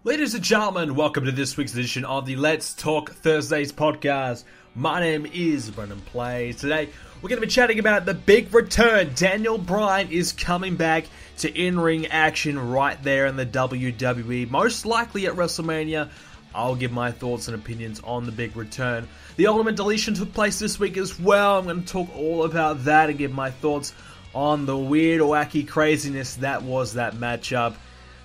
Ladies and gentlemen, welcome to this week's edition of the Let's Talk Thursdays podcast. My name is Brendan Plays. Today, we're going to be chatting about the big return. Daniel Bryan is coming back to in-ring action right there in the WWE, most likely at Wrestlemania. I'll give my thoughts and opinions on the big return. The Ultimate Deletion took place this week as well. I'm going to talk all about that and give my thoughts on the weird, wacky craziness that was that matchup.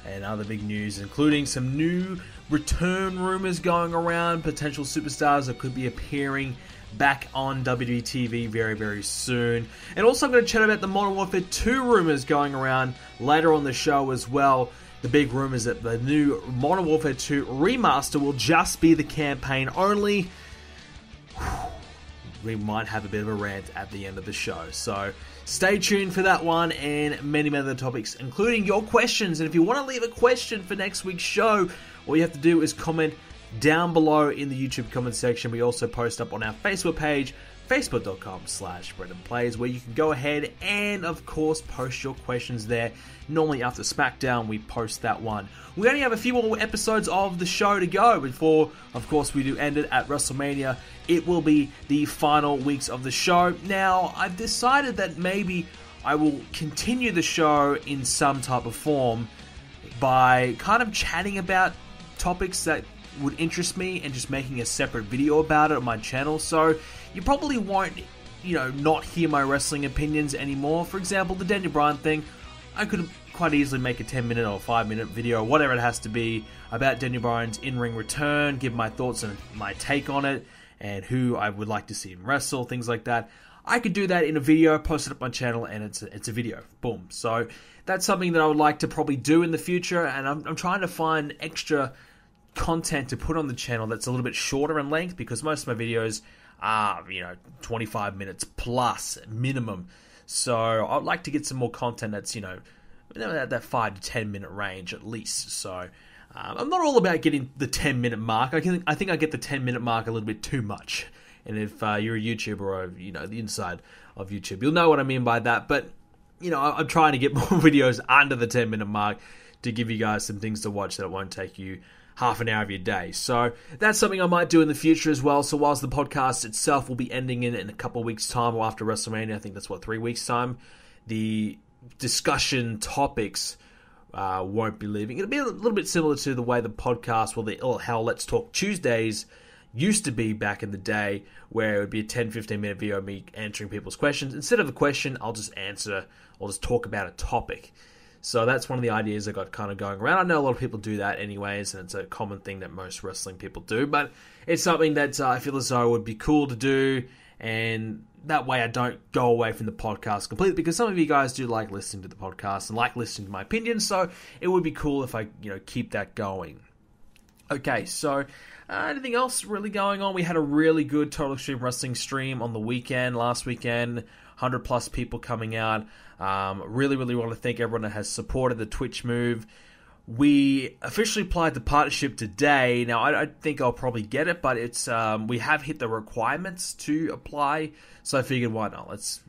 And other big news, including some new return rumors going around, potential superstars that could be appearing back on WWE TV very, very soon. And also I'm going to chat about the Modern Warfare 2 rumors going around later on the show as well. The big rumors that the new Modern Warfare 2 remaster will just be the campaign only. We might have a bit of a rant at the end of the show. So stay tuned for that one and many other topics, including your questions. And if you want to leave a question for next week's show, all you have to do is comment down below in the YouTube comment section. We also post up on our Facebook page, facebook.com/BrendanPlays, where you can go ahead and, of course, post your questions there. Normally after Smackdown, we post that one. We only have a few more episodes of the show to go before, of course, we do end it at Wrestlemania. It will be the final weeks of the show. Now, I've decided that maybe I will continue the show in some type of form by kind of chatting about topics that would interest me and just making a separate video about it on my channel. So you probably won't, not hear my wrestling opinions anymore. For example, the Daniel Bryan thing, I could quite easily make a 10-minute or 5-minute video, whatever it has to be, about Daniel Bryan's in-ring return, give my thoughts and my take on it, and who I would like to see him wrestle, things like that. I could do that in a video, post it up on my channel, and it's a video. Boom. So that's something that I would like to probably do in the future, and I'm trying to find extra content to put on the channel that's a little bit shorter in length, because most of my videos are, 25 minutes plus minimum. So I'd like to get some more content that's, that 5 to 10 minute range at least. So I'm not all about getting the 10-minute mark. I think I get the 10-minute mark a little bit too much. And if you're a YouTuber or, the inside of YouTube, you'll know what I mean by that. But, I'm trying to get more videos under the 10-minute mark to give you guys some things to watch that it won't take you half an hour of your day. So that's something I might do in the future as well. So whilst the podcast itself will be ending in a couple of weeks' time, or after WrestleMania, I think that's 3 weeks' time, the discussion topics won't be leaving. It'll be a little bit similar to the way the podcast, how Let's Talk Tuesdays used to be back in the day, where it would be a 10-15 minute video of me answering people's questions. Instead of a question, I'll just talk about a topic. So that's one of the ideas I got kind of going around. I know a lot of people do that anyways, and it's a common thing that most wrestling people do, but it's something that I feel as though would be cool to do, and that way I don't go away from the podcast completely, because some of you guys do like listening to the podcast and like listening to my opinions, so it would be cool if I keep that going. Okay, so anything else really going on? We had a really good Total Extreme Wrestling stream on the weekend, last weekend, 100 plus people coming out. Really, really want to thank everyone that has supported the Twitch move. We officially applied the partnership today. Now, I think I'll probably get it, but it's we have hit the requirements to apply, so I figured, why not? Let's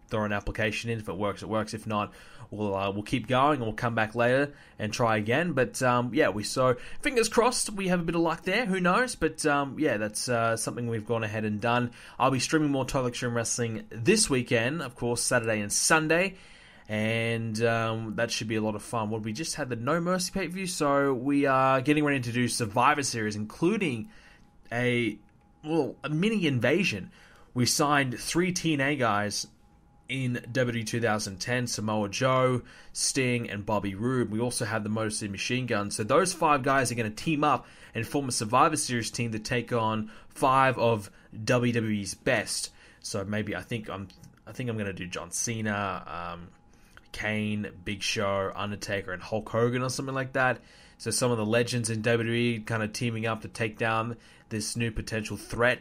throw an application in. If it works, it works. If not, we'll keep going and we'll come back later and try again. But fingers crossed we have a bit of luck there. Who knows? But that's something we've gone ahead and done. I'll be streaming more Total Extreme Wrestling this weekend, of course, Saturday and Sunday. And that should be a lot of fun. We just had the No Mercy pay-per-view, so we are getting ready to do Survivor Series, including a mini invasion. We signed 3 TNA guys in WWE 2010, Samoa Joe, Sting, and Bobby Roode. We also have the Motor City Machine Gun. So those 5 guys are going to team up and form a Survivor Series team to take on 5 of WWE's best. So maybe I think I'm going to do John Cena, Kane, Big Show, Undertaker, and Hulk Hogan or something like that. So some of the legends in WWE kind of teaming up to take down this new potential threat.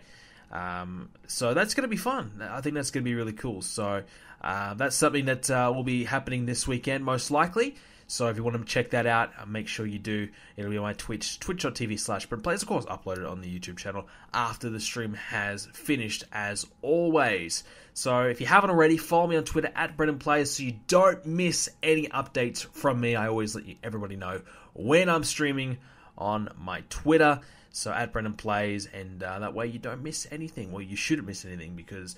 So that's going to be fun. I think that's going to be really cool. So that's something that will be happening this weekend, most likely. So if you want to check that out, make sure you do. It'll be on my Twitch, twitch.tv/BrendanPlays. Of course, uploaded on the YouTube channel after the stream has finished, as always. So if you haven't already, follow me on Twitter @BrendanPlays so you don't miss any updates from me. I always let everybody know when I'm streaming on my Twitter. So at Brendan Plays, and that way you don't miss anything. Well, you shouldn't miss anything because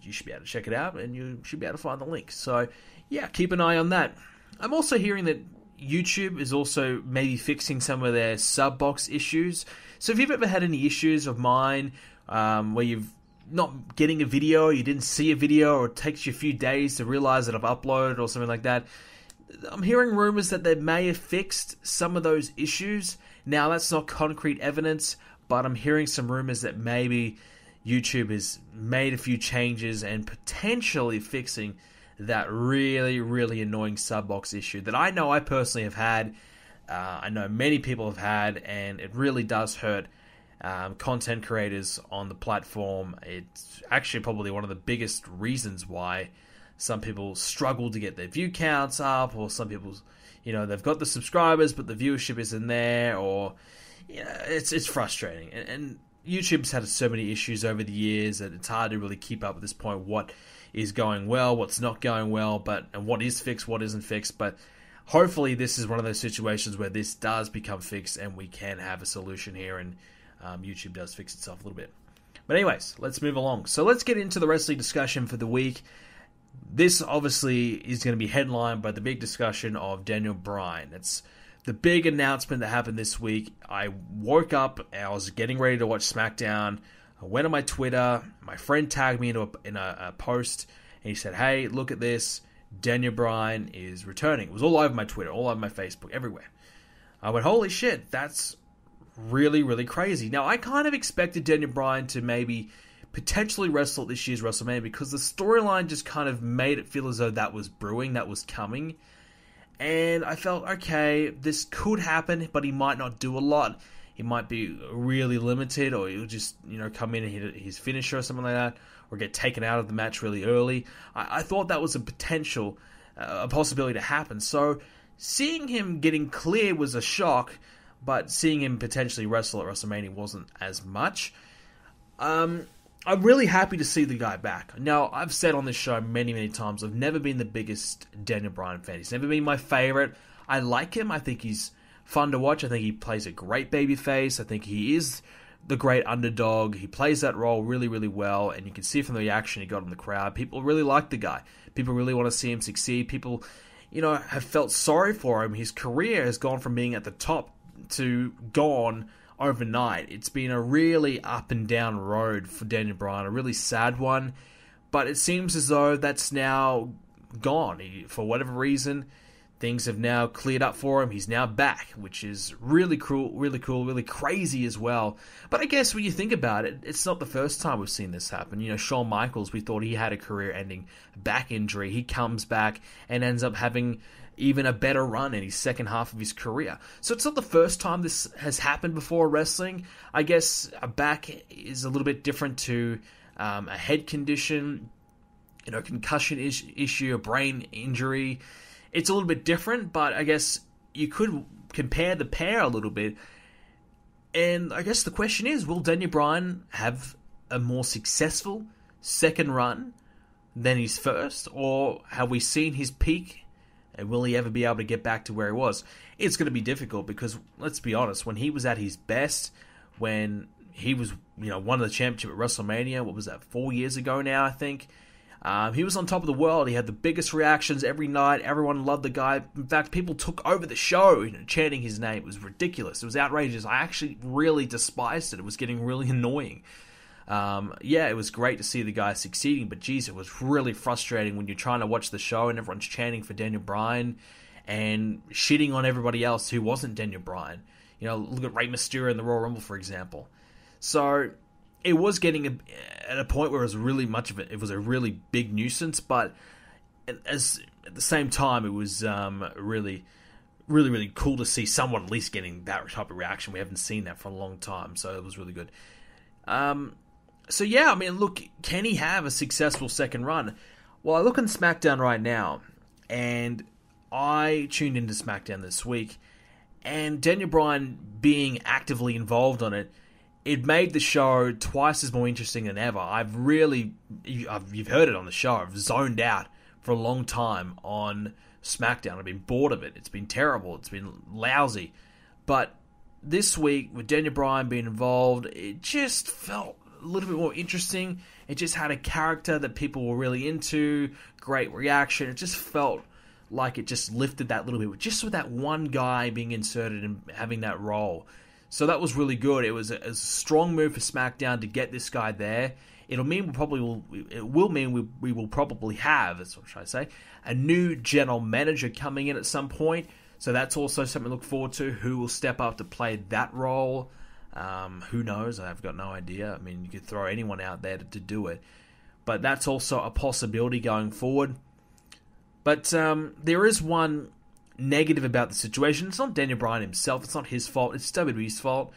you should be able to check it out and you should be able to find the link. So yeah, keep an eye on that. I'm also hearing that YouTube is also maybe fixing some of their sub box issues. So if you've ever had any issues of mine where you've not getting a video, you didn't see a video, or it takes you a few days to realize that I've uploaded or something like that, I'm hearing rumors that they may have fixed some of those issues. Now, that's not concrete evidence, but I'm hearing some rumors that maybe YouTube has made a few changes and potentially fixing that really, really annoying sub box issue that I know I personally have had. I know many people have had, and it really does hurt content creators on the platform. It's actually probably one of the biggest reasons why some people struggle to get their view counts up, or some people, they've got the subscribers but the viewership isn't there, or it's frustrating. And YouTube's had so many issues over the years that it's hard to really keep up at this point what is going well, what's not going well, and what is fixed, what isn't fixed. But hopefully this is one of those situations where this does become fixed and we can have a solution here, and YouTube does fix itself a little bit. But anyways, let's move along. So let's get into the wrestling discussion for the week. This obviously is going to be headlined by the big discussion of Daniel Bryan. It's the big announcement that happened this week. I woke up and I was getting ready to watch SmackDown. I went on my Twitter. My friend tagged me in a post, and he said, "Hey, look at this. Daniel Bryan is returning." It was all over my Twitter, all over my Facebook, everywhere. I went, holy shit, that's really, really crazy. Now, I kind of expected Daniel Bryan to maybe potentially wrestle at this year's WrestleMania, because the storyline just kind of made it feel as though that was brewing, that was coming. And I felt, okay, this could happen, but he might not do a lot. He might be really limited, or he'll just, come in and hit his finisher or something like that, or get taken out of the match really early. I thought that was a potential, a possibility to happen. So seeing him getting cleared was a shock, but seeing him potentially wrestle at WrestleMania wasn't as much. I'm really happy to see the guy back. Now, I've said on this show many, many times, I've never been the biggest Daniel Bryan fan. He's never been my favorite. I like him. I think he's fun to watch. I think he plays a great babyface. I think he is the great underdog. He plays that role really, really well, and you can see from the reaction he got in the crowd. People really like the guy. People really want to see him succeed. People, have felt sorry for him. His career has gone from being at the top to gone overnight. It's been a really up and down road for Daniel Bryan, a really sad one, but it seems as though that's now gone. For whatever reason, things have now cleared up for him. He's now back, which is really cool, really crazy as well. But I guess when you think about it, it's not the first time we've seen this happen. Shawn Michaels, we thought he had a career-ending back injury. He comes back and ends up having even a better run in his second half of his career. So it's not the first time this has happened before wrestling. I guess a back is a little bit different to a head condition, concussion issue, a brain injury. It's a little bit different, but I guess you could compare the pair a little bit. And I guess the question is, will Daniel Bryan have a more successful second run than his first? Or have we seen his peak? And will he ever be able to get back to where he was? It's going to be difficult because, let's be honest, when he was at his best, when he was, won the championship at WrestleMania, what was that, 4 years ago now, I think? He was on top of the world. He had the biggest reactions every night. Everyone loved the guy. In fact, people took over the show, chanting his name. It was ridiculous. It was outrageous. I actually really despised it. It was getting really annoying. It was great to see the guy succeeding, but geez, it was really frustrating when you're trying to watch the show and everyone's chanting for Daniel Bryan and shitting on everybody else who wasn't Daniel Bryan. Look at Rey Mysterio in the Royal Rumble, for example. So it was getting at a point where it was really much of it. It was a really big nuisance, but at the same time, it was really, really, really cool to see someone at least getting that type of reaction. We haven't seen that for a long time, so it was really good. Look, can he have a successful second run? Well, I look on SmackDown right now, and I tuned into SmackDown this week, and Daniel Bryan being actively involved on it, it made the show twice as more interesting than ever. You've heard it on the show, I've zoned out for a long time on SmackDown. I've been bored of it. It's been terrible. It's been lousy. But this week, with Daniel Bryan being involved, it just felt a little bit more interesting. It just had a character that people were really into, great reaction. It just felt like it just lifted that little bit, just with that one guy being inserted and having that role. So that was really good. It was a strong move for SmackDown to get this guy there. It will mean we will probably have, that's what should I say, a new general manager coming in at some point. So that's also something to look forward to. Who will step up to play that role? Who knows? I've got no idea. I mean, you could throw anyone out there to do it. But that's also a possibility going forward. But there is one negative about the situation. It's not Daniel Bryan himself. It's not his fault. It's WWE's fault.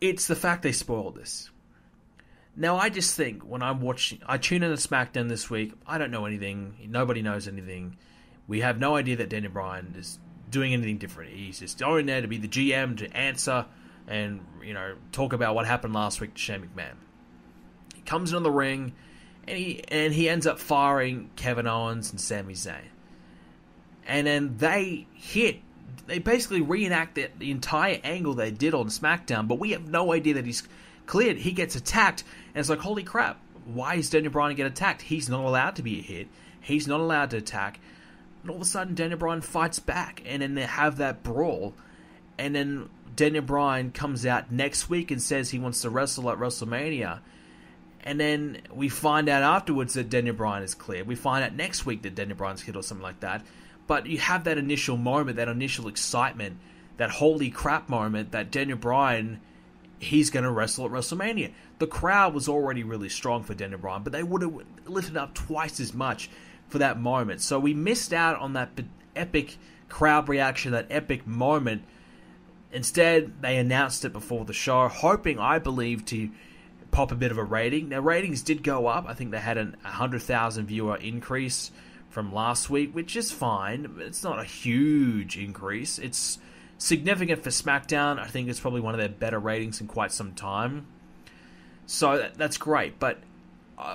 It's the fact they spoiled this. Now, I just think when I'm watching... I tune in to SmackDown this week. I don't know anything. Nobody knows anything. We have no idea that Daniel Bryan is doing anything different. He's just going there to be the GM, to answer and, talk about what happened last week to Shane McMahon. He comes into the ring, and he ends up firing Kevin Owens and Sami Zayn. And then they basically reenact the entire angle they did on SmackDown, but we have no idea that he's cleared. He gets attacked, and it's like, holy crap, why is Daniel Bryan get attacked? He's not allowed to be a hit. He's not allowed to attack. And all of a sudden, Daniel Bryan fights back, and then they have that brawl. And then Daniel Bryan comes out next week and says he wants to wrestle at WrestleMania. And then we find out afterwards that Daniel Bryan is cleared. We find out next week that Daniel Bryan's hit or something like that. But you have that initial moment, that initial excitement, that holy crap moment that Daniel Bryan, he's going to wrestle at WrestleMania. The crowd was already really strong for Daniel Bryan, but they would have lifted up twice as much for that moment. So we missed out on that epic crowd reaction, that epic moment. Instead, they announced it before the show, hoping, I believe, to pop a bit of a rating. Now, ratings did go up. I think they had a 100,000 viewer increase from last week, which is fine. It's not a huge increase. It's significant for SmackDown. I think it's probably one of their better ratings in quite some time. So that's great. But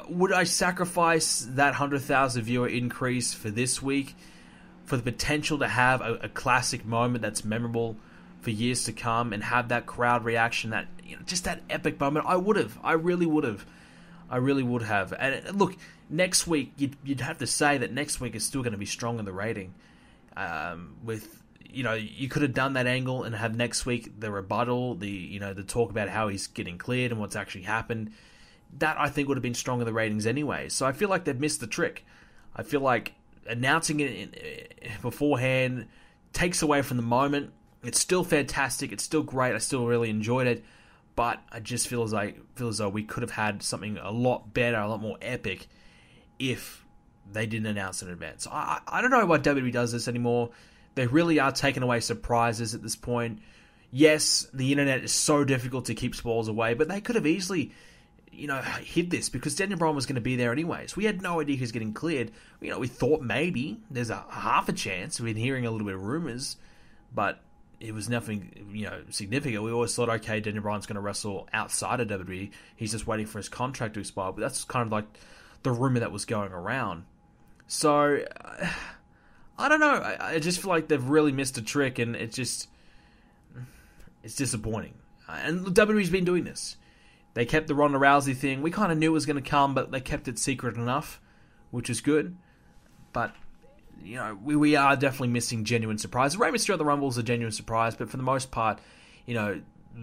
would I sacrifice that 100,000 viewer increase for this week for the potential to have a classic moment that's memorable for years to come and have that crowd reaction, that just that epic moment? I would have. I really would have. I really would have. And look, next week you'd have to say that next week is still going to be strong in the rating. You could have done that angle and have next week the rebuttal, the talk about how he's getting cleared and what's actually happened. That, I think, would have been strong in the ratings anyway. So I feel like they've missed the trick. I feel like announcing it beforehand takes away from the moment. It's still fantastic. It's still great. I still really enjoyed it. But I just feel as though we could have had something a lot better, a lot more epic, if they didn't announce in advance. I don't know why WWE does this anymore. They really are taking away surprises at this point. Yes, the internet is so difficult to keep spoilers away, but they could have easily, hid this, because Daniel Bryan was going to be there anyways. We had no idea he was getting cleared. We thought maybe there's a half a chance. We've been hearing a little bit of rumors, but it was nothing, significant. We always thought, okay, Daniel Bryan's going to wrestle outside of WWE. He's just waiting for his contract to expire. But that's kind of like the rumor that was going around. So, I don't know. I just feel like they've really missed a trick, and it's disappointing. And WWE's been doing this. They kept the Ronda Rousey thing. We kind of knew it was going to come, but they kept it secret enough, which is good. But we are definitely missing genuine surprises. Rey Mysterio at the Rumble is a genuine surprise, but for the most part,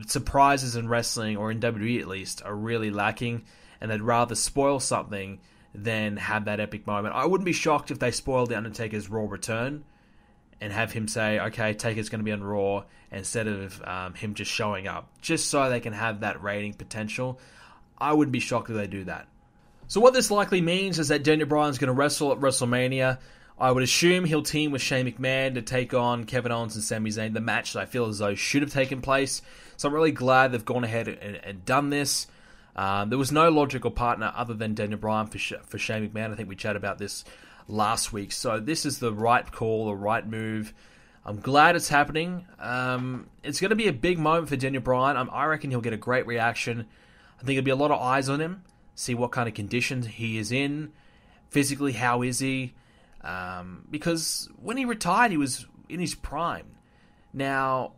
surprises in wrestling, or in WWE at least, are really lacking, and they'd rather spoil something than have that epic moment. I wouldn't be shocked if they spoiled The Undertaker's Raw return and have him say, okay, Taker's going to be on Raw, instead of him just showing up, just so they can have that rating potential. I wouldn't be shocked if they do that. So what this likely means is that Daniel Bryan's going to wrestle at WrestleMania. I would assume he'll team with Shane McMahon to take on Kevin Owens and Sami Zayn, the match that I feel as though should have taken place. So I'm really glad they've gone ahead and done this. There was no logical partner other than Daniel Bryan for Shane McMahon. I think we chatted about this last week. So this is the right call, the right move. I'm glad it's happening. It's going to be a big moment for Daniel Bryan. I reckon he'll get a great reaction. I think there'll be a lot of eyes on him, see what kind of conditions he is in. Physically, how is he? Because when he retired, he was in his prime. Now,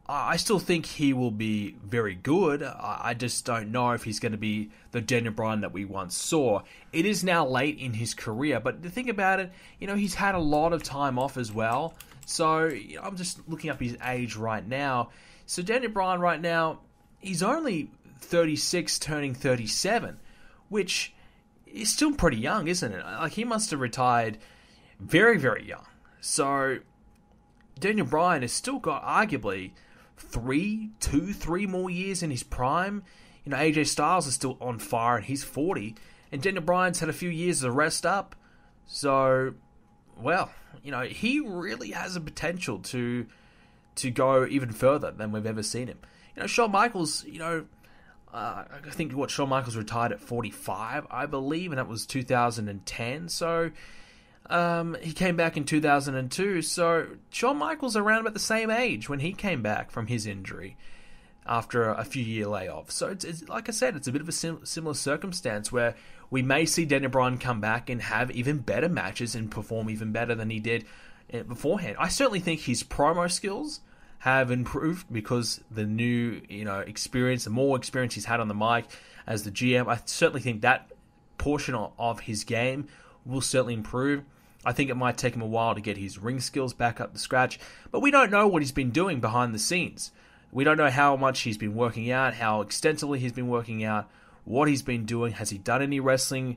I still think he will be very good. I just don't know if he's going to be the Daniel Bryan that we once saw. It is now late in his career, but the thing about it, he's had a lot of time off as well. So I'm just looking up his age right now. So Daniel Bryan right now, he's only 36 turning 37, which is still pretty young, isn't it? Like, he must have retired very, very young. So Daniel Bryan has still got arguably 3 more years in his prime. AJ Styles is still on fire and he's 40. And Daniel Bryan's had a few years to rest up. So, well, he really has a potential to go even further than we've ever seen him. Shawn Michaels, I think Shawn Michaels retired at 45, I believe, and that was 2010. So he came back in 2002. So Shawn Michaels around about the same age when he came back from his injury after a few year layoff. So it's like I said, it's a bit of a similar circumstance where we may see Daniel Bryan come back and have even better matches and perform even better than he did beforehand. I certainly think his promo skills have improved because the new, experience, the more experience he's had on the mic as the GM. I certainly think that portion of his game will certainly improve. I think it might take him a while to get his ring skills back up to scratch, but we don't know what he's been doing behind the scenes. We don't know how much he's been working out, how extensively he's been working out, what he's been doing. Has he done any wrestling?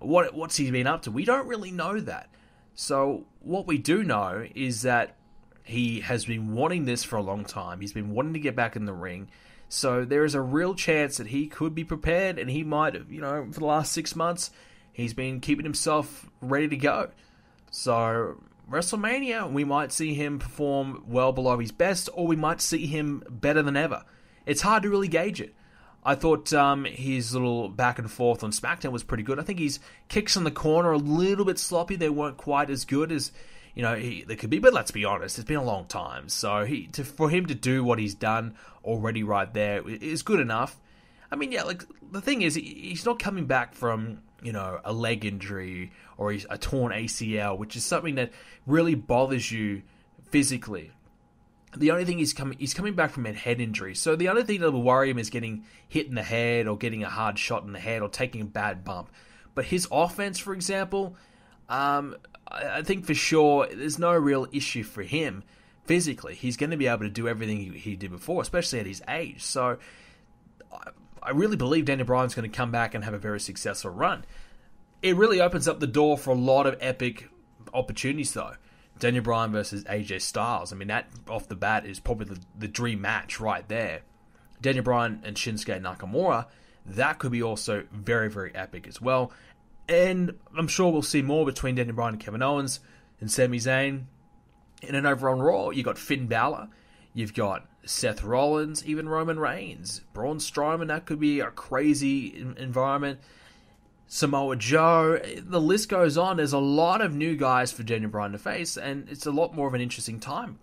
What's he been up to? We don't really know that. So what we do know is that he has been wanting this for a long time. He's been wanting to get back in the ring. So there is a real chance that he could be prepared, and he might, for the last 6 months, he's been keeping himself ready to go. So WrestleMania, we might see him perform well below his best, or we might see him better than ever. It's hard to really gauge it. I thought his little back and forth on Smackdown was pretty good. I think his kicks in the corner are a little bit sloppy. They weren't quite as good as they could be, but let's be honest, it's been a long time. So for him to do what he's done already right there is good enough. I mean, yeah, like the thing is, he's not coming back from a leg injury or a torn ACL, which is something that really bothers you physically. The only thing he's coming back from a head injury. So the only thing that will worry him is getting hit in the head or getting a hard shot in the head or taking a bad bump. But his offense, for example, I think for sure there's no real issue for him physically. He's going to be able to do everything he did before, especially at his age. So I really believe Daniel Bryan's going to come back and have a very successful run. It really opens up the door for a lot of epic opportunities, though. Daniel Bryan versus AJ Styles. I mean, that off the bat is probably the dream match right there. Daniel Bryan and Shinsuke Nakamura, that could be also very, very epic as well. And I'm sure we'll see more between Daniel Bryan and Kevin Owens and Sami Zayn. And then over on Raw, you've got Finn Balor, you've got Seth Rollins, even Roman Reigns, Braun Strowman. That could be a crazy environment. Samoa Joe, the list goes on. There's a lot of new guys for Daniel Bryan to face, and it's a lot more of an interesting time,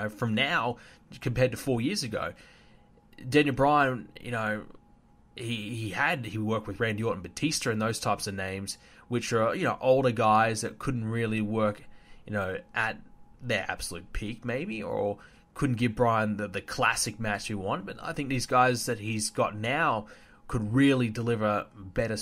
from now compared to 4 years ago. Daniel Bryan, he worked with Randy Orton, Batista, and those types of names, which are older guys that couldn't really work, at their absolute peak, maybe, or couldn't give Bryan the classic match he wanted. But I think these guys that he's got now could really deliver better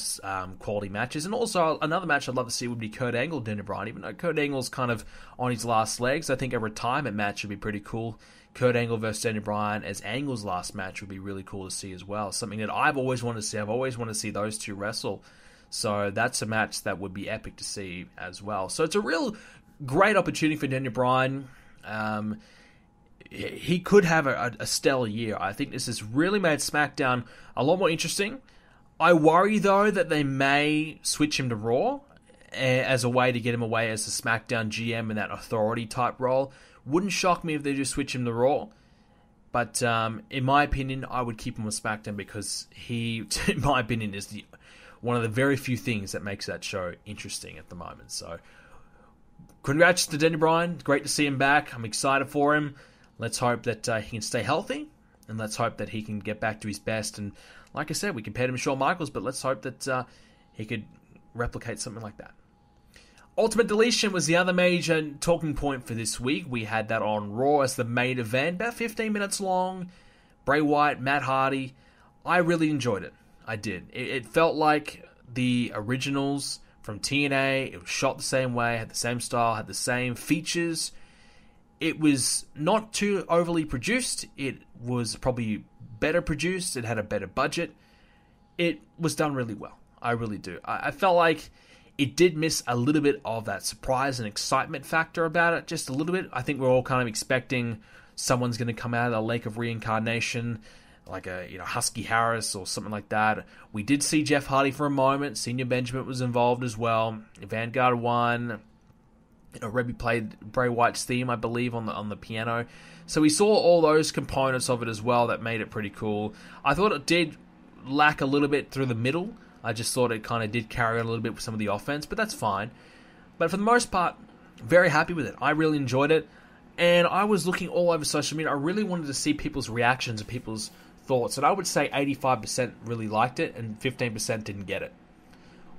quality matches. And also, another match I'd love to see would be Kurt Angle, Daniel Bryan. Even though Kurt Angle's kind of on his last legs, I think a retirement match would be pretty cool. Kurt Angle versus Daniel Bryan as Angle's last match would be really cool to see as well. Something that I've always wanted to see. I've always wanted to see those two wrestle. So that's a match that would be epic to see as well. So it's a real great opportunity for Daniel Bryan. He could have a stellar year. I think this has really made SmackDown a lot more interesting. I worry, though, that they may switch him to Raw as a way to get him away as the SmackDown GM in that authority type role. Wouldn't shock me if they just switch him to Raw. But in my opinion, I would keep him on SmackDown because he, in my opinion, is one of the very few things that makes that show interesting at the moment. So, congrats to Daniel Bryan. Great to see him back. I'm excited for him. Let's hope that he can stay healthy, and let's hope that he can get back to his best. And like I said, we compared him to Shawn Michaels, but let's hope that he could replicate something like that. Ultimate Deletion was the other major talking point for this week. We had that on Raw as the main event, about 15 minutes long. Bray Wyatt, Matt Hardy. I really enjoyed it. I did. It felt like the originals from TNA. It was shot the same way, had the same style, had the same features. It was not too overly produced. It was probably better produced. It had a better budget. It was done really well. I really do. I felt like it did miss a little bit of that surprise and excitement factor about it, just a little bit. I think we're all kind of expecting someone's going to come out of the Lake of Reincarnation, like a Husky Harris or something like that. We did see Jeff Hardy for a moment. Senior Benjamin was involved as well. Vanguard won. Rebby played Bray Wyatt's theme, I believe, on the piano. So we saw all those components of it as well that made it pretty cool. I thought it did lack a little bit through the middle. I just thought it kind of did carry on a little bit with some of the offense, but that's fine. But for the most part, very happy with it. I really enjoyed it, and I was looking all over social media. I really wanted to see people's reactions and people's thoughts, and I would say 85% really liked it, and 15% didn't get it,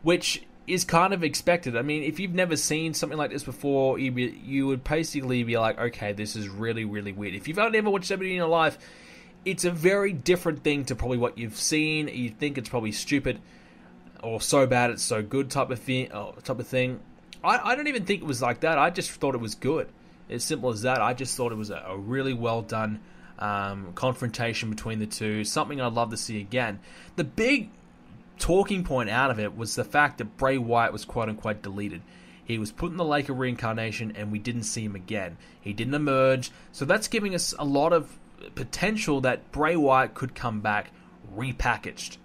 which is kind of expected. I mean, if you've never seen something like this before, you would basically be like, okay, this is really, really weird. If you've only ever watched WWE in your life, it's a very different thing to probably what you've seen. You think it's probably stupid, or so bad it's so good type of thing. I don't even think it was like that. I just thought it was good. As simple as that. I just thought it was a really well done confrontation between the two. Something I'd love to see again. The big talking point out of it was the fact that Bray Wyatt was quote unquote deleted. He was put in the Lake of Reincarnation and we didn't see him again. He didn't emerge. So that's giving us a lot of potential that Bray Wyatt could come back repackaged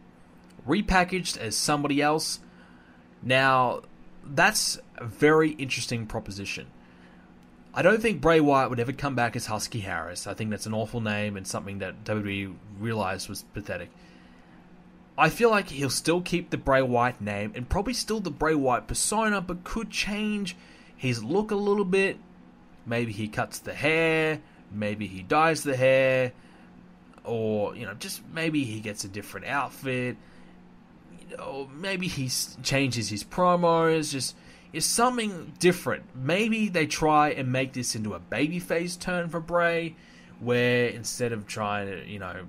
as somebody else. Now, that's a very interesting proposition. I don't think Bray Wyatt would ever come back as Husky Harris. I think that's an awful name and something that WWE realized was pathetic. I feel like he'll still keep the Bray Wyatt name and probably still the Bray Wyatt persona, but could change his look a little bit. Maybe he cuts the hair, maybe he dyes the hair, or just maybe he gets a different outfit. Maybe he changes his promos, just is something different. Maybe they try and make this into a babyface turn for Bray, where instead of trying to,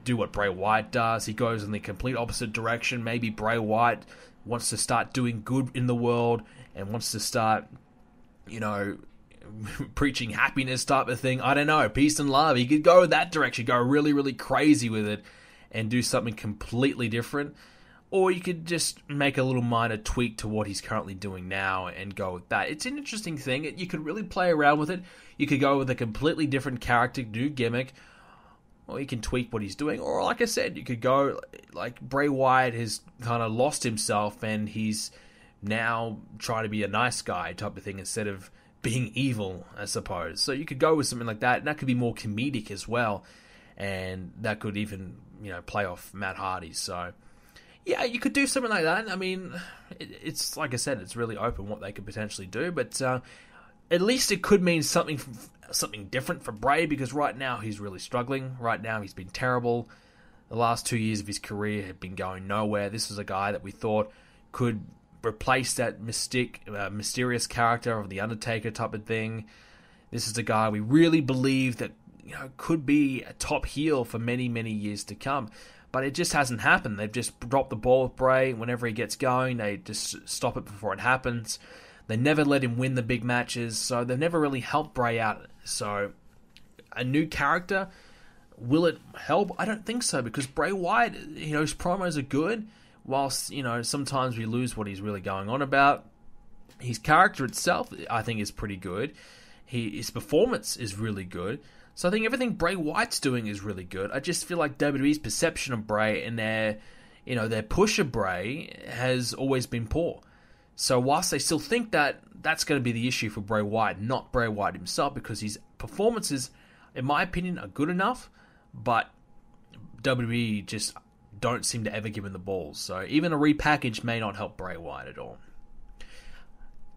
do what Bray Wyatt does, he goes in the complete opposite direction. Maybe Bray Wyatt wants to start doing good in the world and wants to start, preaching happiness type of thing. I don't know, peace and love. He could go that direction, go really, really crazy with it and do something completely different. Or you could just make a little minor tweak to what he's currently doing now and go with that. It's an interesting thing. You could really play around with it. You could go with a completely different character, new gimmick, or you can tweak what he's doing. Or like I said, you could go like Bray Wyatt has kind of lost himself and he's now trying to be a nice guy type of thing instead of being evil, I suppose. So you could go with something like that, and that could be more comedic as well. And that could even, play off Matt Hardy. So yeah, you could do something like that. I mean, it's like I said, it's really open what they could potentially do, but at least it could mean something different for Bray, because right now he's really struggling. Right now he's been terrible. The last 2 years of his career have been going nowhere. This is a guy that we thought could replace that mysterious character of The Undertaker type of thing. This is a guy we really believe that could be a top heel for many, many years to come. But it just hasn't happened. They've just dropped the ball with Bray. Whenever he gets going, they just stop it before it happens. They never let him win the big matches, so they've never really helped Bray out. So, a new character, will it help? I don't think so, because Bray Wyatt, his promos are good, whilst, sometimes we lose what he's really going on about. His character itself, I think, is pretty good. His performance is really good. So I think everything Bray Wyatt's doing is really good. I just feel like WWE's perception of Bray and their push of Bray has always been poor. So whilst they still think that, that's going to be the issue for Bray Wyatt, not Bray Wyatt himself, because his performances, in my opinion, are good enough, but WWE just don't seem to ever give him the balls. So even a repackage may not help Bray Wyatt at all.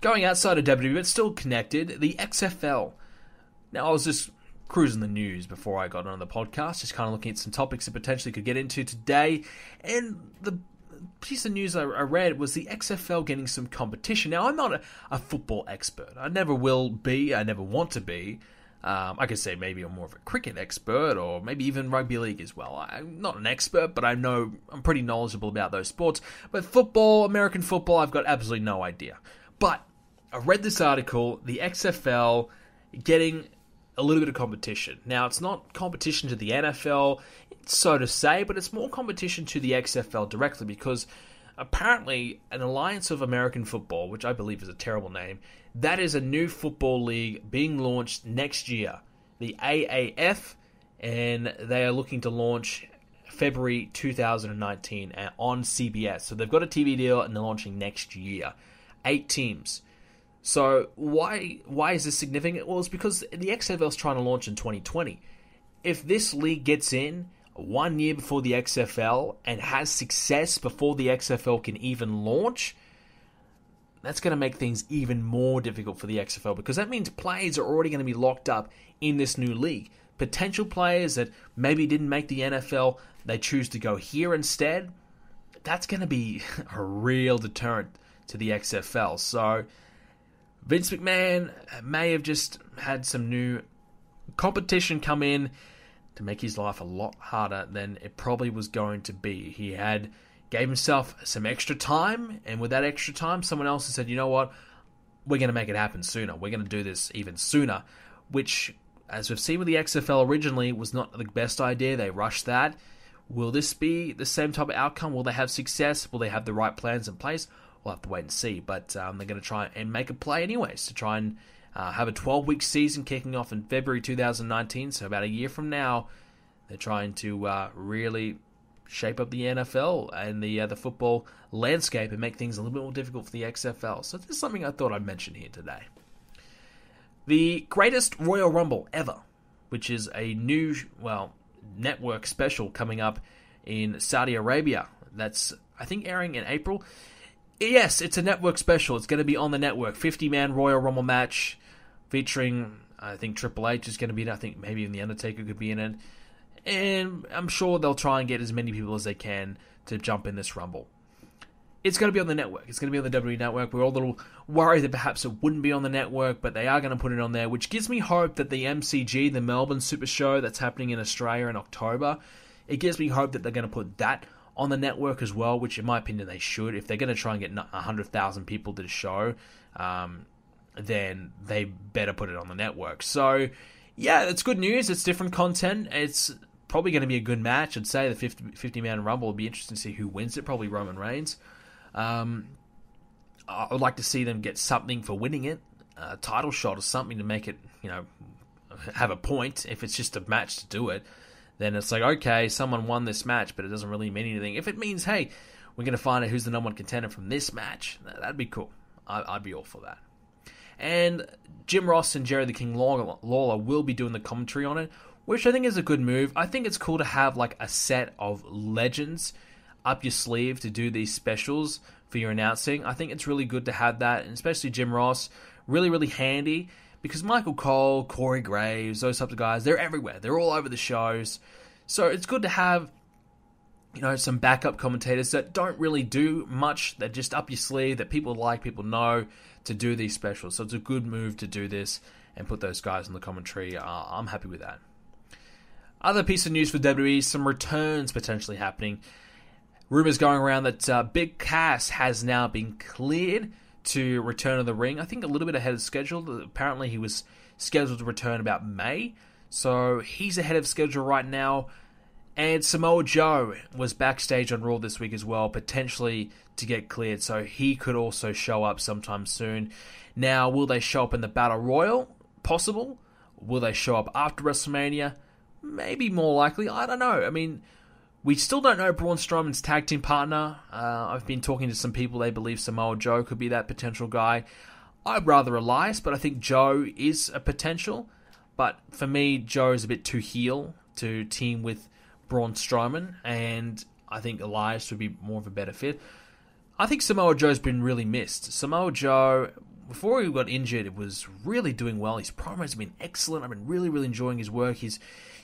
Going outside of WWE, but still connected, the XFL. Now, I was just cruising the news before I got on the podcast, just kind of looking at some topics that potentially could get into today, and piece of news I read was the XFL getting some competition. Now, I'm not a football expert. I never will be. I never want to be. I could say maybe I'm more of a cricket expert, or maybe even rugby league as well. I'm not an expert, but I know I'm pretty knowledgeable about those sports. But football, American football, I've got absolutely no idea. But I read this article, the XFL getting a little bit of competition. Now, it's not competition to the NFL, so to say, but it's more competition to the XFL directly, because apparently an Alliance of American Football, which I believe is a terrible name, that is a new football league being launched next year, the AAF, and they are looking to launch February 2019 on CBS. So they've got a TV deal and they're launching next year. 8 teams. So why is this significant? Well, it's because the XFL is trying to launch in 2020. If this league gets in 1 year before the XFL and has success before the XFL can even launch, that's going to make things even more difficult for the XFL, because that means players are already going to be locked up in this new league. Potential players that maybe didn't make the NFL, they choose to go here instead. That's going to be a real deterrent to the XFL. So Vince McMahon may have just had some new competition come in to make his life a lot harder than it probably was going to be. He gave himself some extra time, and with that extra time, someone else has said, you know what, we're going to make it happen sooner. We're going to do this even sooner, which, as we've seen with the XFL originally, was not the best idea. They rushed that. Will this be the same type of outcome? Will they have success? Will they have the right plans in place? We'll have to wait and see, but they're going to try and make a play anyways to try and have a 12-week season kicking off in February 2019, so about a year from now. They're trying to really shape up the NFL and the football landscape and make things a little bit more difficult for the XFL. So this is something I thought I'd mention here today. The greatest Royal Rumble ever, which is a new, network special coming up in Saudi Arabia. That's, I think, airing in April. Yes, it's a network special. It's going to be on the network. 50-man Royal Rumble match featuring, I think, Triple H is going to be in it. I think maybe even The Undertaker could be in it. And I'm sure they'll try and get as many people as they can to jump in this Rumble. It's going to be on the network. It's going to be on the WWE Network. We're all a little worried that perhaps it wouldn't be on the network, but they are going to put it on there, which gives me hope that the MCG, the Melbourne Super Show that's happening in Australia in October, it gives me hope that they're going to put that on the network as well, which in my opinion they should. If they're going to try and get 100,000 people to the show, then they better put it on the network. So, yeah, it's good news. It's different content. It's probably going to be a good match. I'd say the 50-man Rumble will be interesting to see who wins it. Probably Roman Reigns. I would like to see them get something for winning it, a title shot or something to make it, have a point. If it's just a match to do it, then it's like, okay, someone won this match, but it doesn't really mean anything. If it means, hey, we're going to find out who's the number one contender from this match, that'd be cool. I'd be all for that. And Jim Ross and Jerry the King Lawler will be doing the commentary on it, which I think is a good move. I think it's cool to have like a set of legends up your sleeve to do these specials for your announcing. I think it's really good to have that, and especially Jim Ross, really, really handy, because Michael Cole, Corey Graves, those types of guys, they're everywhere. They're all over the shows. So it's good to have, some backup commentators that don't really do much, that just up your sleeve, that people like, people know, to do these specials. So it's a good move to do this and put those guys in the commentary. I'm happy with that. Other piece of news for WWE, some returns potentially happening. Rumors going around that Big Cass has now been cleared to return to the ring. I think a little bit ahead of schedule. Apparently he was scheduled to return about May. So he's ahead of schedule right now. And Samoa Joe was backstage on Raw this week as well, potentially to get cleared. So he could also show up sometime soon. Now, will they show up in the Battle Royal? Possible. Will they show up after WrestleMania? Maybe more likely. I don't know. I mean, we still don't know Braun Strowman's tag team partner. I've been talking to some people. They believe Samoa Joe could be that potential guy. I'm rather Elias, but I think Joe is a potential. But for me, Joe is a bit too heel to team with Braun Strowman, and I think Elias would be more of a better fit. I think Samoa Joe's been really missed. Samoa Joe, before he got injured, was really doing well. His promos have been excellent. I've been really, really enjoying his work. He's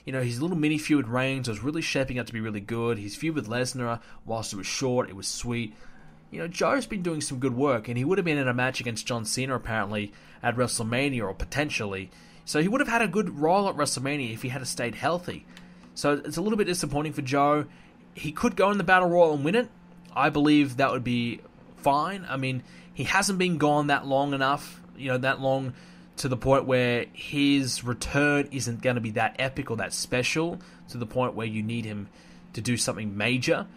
his little mini feud with Reigns was really shaping up to be really good. His feud with Lesnar, whilst it was short, it was sweet. Joe's been doing some good work, and he would have been in a match against John Cena, apparently, at WrestleMania, or potentially. So he would have had a good role at WrestleMania if he had stayed healthy. So it's a little bit disappointing for Joe. He could go in the Battle Royal and win it. I believe that would be fine. I mean, he hasn't been gone that long enough, that long to the point where his return isn't going to be that epic or that special to the point where you need him to do something major.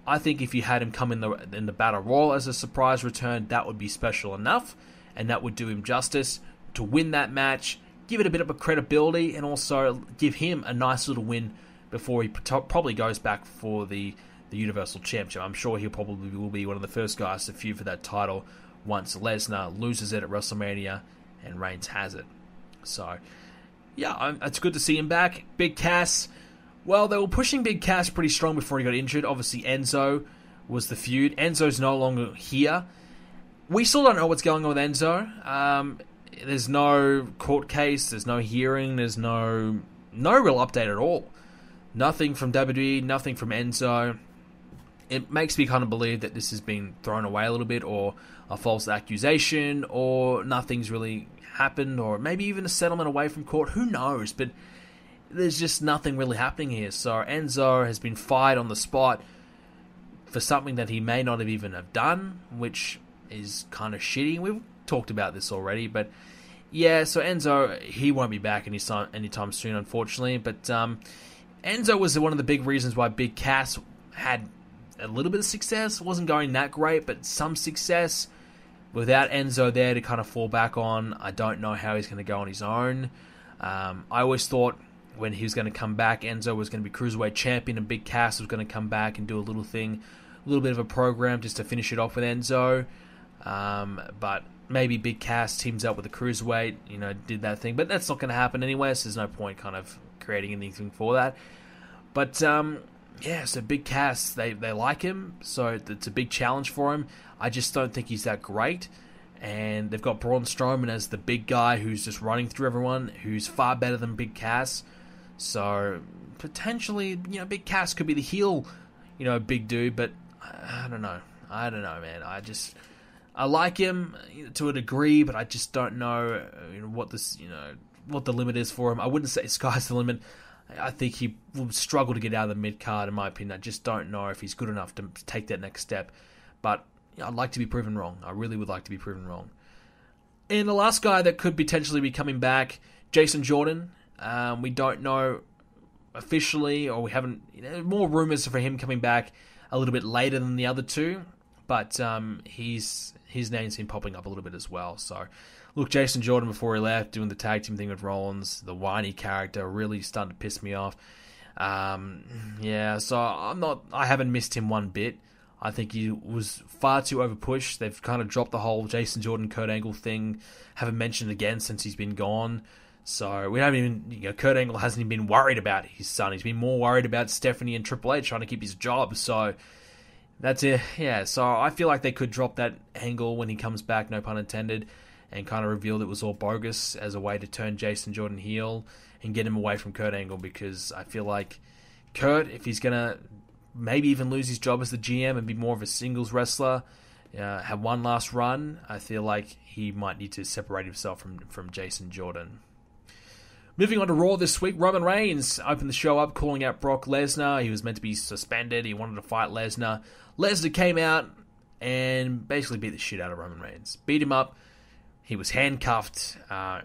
I think if you had him come in the Battle Royal as a surprise return, that would be special enough, and that would do him justice to win that match, give it a bit of a credibility, and also give him a nice little win before he probably goes back for the Universal Championship. I'm sure he probably will be one of the first guys to feud for that title once Lesnar loses it at WrestleMania and Reigns has it. So, yeah, it's good to see him back. Big Cass, well, they were pushing Big Cass pretty strong before he got injured. Obviously, Enzo was the feud. Enzo's no longer here. We still don't know what's going on with Enzo. There's no court case. There's no hearing. There's no real update at all. Nothing from WWE. Nothing from Enzo. It makes me kind of believe that this has been thrown away a little bit, or a false accusation, or nothing's really happened, or maybe even a settlement away from court. Who knows? But there's just nothing really happening here. So Enzo has been fired on the spot for something that he may not have even have done, which is kind of shitty. We've talked about this already, but yeah, so Enzo, he won't be back anytime soon, unfortunately. But Enzo was one of the big reasons why Big Cass had a little bit of success. It wasn't going that great, but some success. Without Enzo there to kind of fall back on, I don't know how he's going to go on his own. I always thought when he was going to come back, Enzo was going to be Cruiserweight Champion, and Big Cass was going to come back and do a little bit of a program just to finish it off with Enzo. But maybe Big Cass teams up with the Cruiserweight, did that thing. But that's not going to happen anyway, so there's no point kind of creating anything for that. But, yeah, so Big Cass, they like him, so it's a big challenge for him. I just don't think he's that great. And they've got Braun Strowman as the big guy who's just running through everyone, who's far better than Big Cass. So, potentially, Big Cass could be the heel, big dude, but I don't know. Man. I like him to a degree, but I just don't know what the limit is for him. I wouldn't say sky's the limit. I think he will struggle to get out of the mid-card, in my opinion. I just don't know if he's good enough to take that next step. But I'd like to be proven wrong. I really would like to be proven wrong. And the last guy that could potentially be coming back, Jason Jordan. We don't know officially, or we haven't... more rumors for him coming back a little bit later than the other two. But his name's been popping up a little bit as well. So, look, Jason Jordan, before he left, doing the tag team thing with Rollins, the whiny character, really starting to piss me off. Yeah, so I haven't missed him one bit. I think he was far too overpushed. They've kind of dropped the whole Jason Jordan, Kurt Angle thing. Haven't mentioned it again since he's been gone. So we haven't even, Kurt Angle hasn't even been worried about his son. He's been more worried about Stephanie and Triple H trying to keep his job. So that's it. Yeah, so I feel like they could drop that angle when he comes back, no pun intended, and kind of reveal it was all bogus as a way to turn Jason Jordan heel and get him away from Kurt Angle, because I feel like Kurt, if he's going to maybe even lose his job as the GM and be more of a singles wrestler, have one last run, I feel like he might need to separate himself from Jason Jordan. Moving on to Raw this week, Roman Reigns opened the show up calling out Brock Lesnar. He was meant to be suspended. He wanted to fight Lesnar. Lesnar came out and basically beat the shit out of Roman Reigns. Beat him up. He was handcuffed.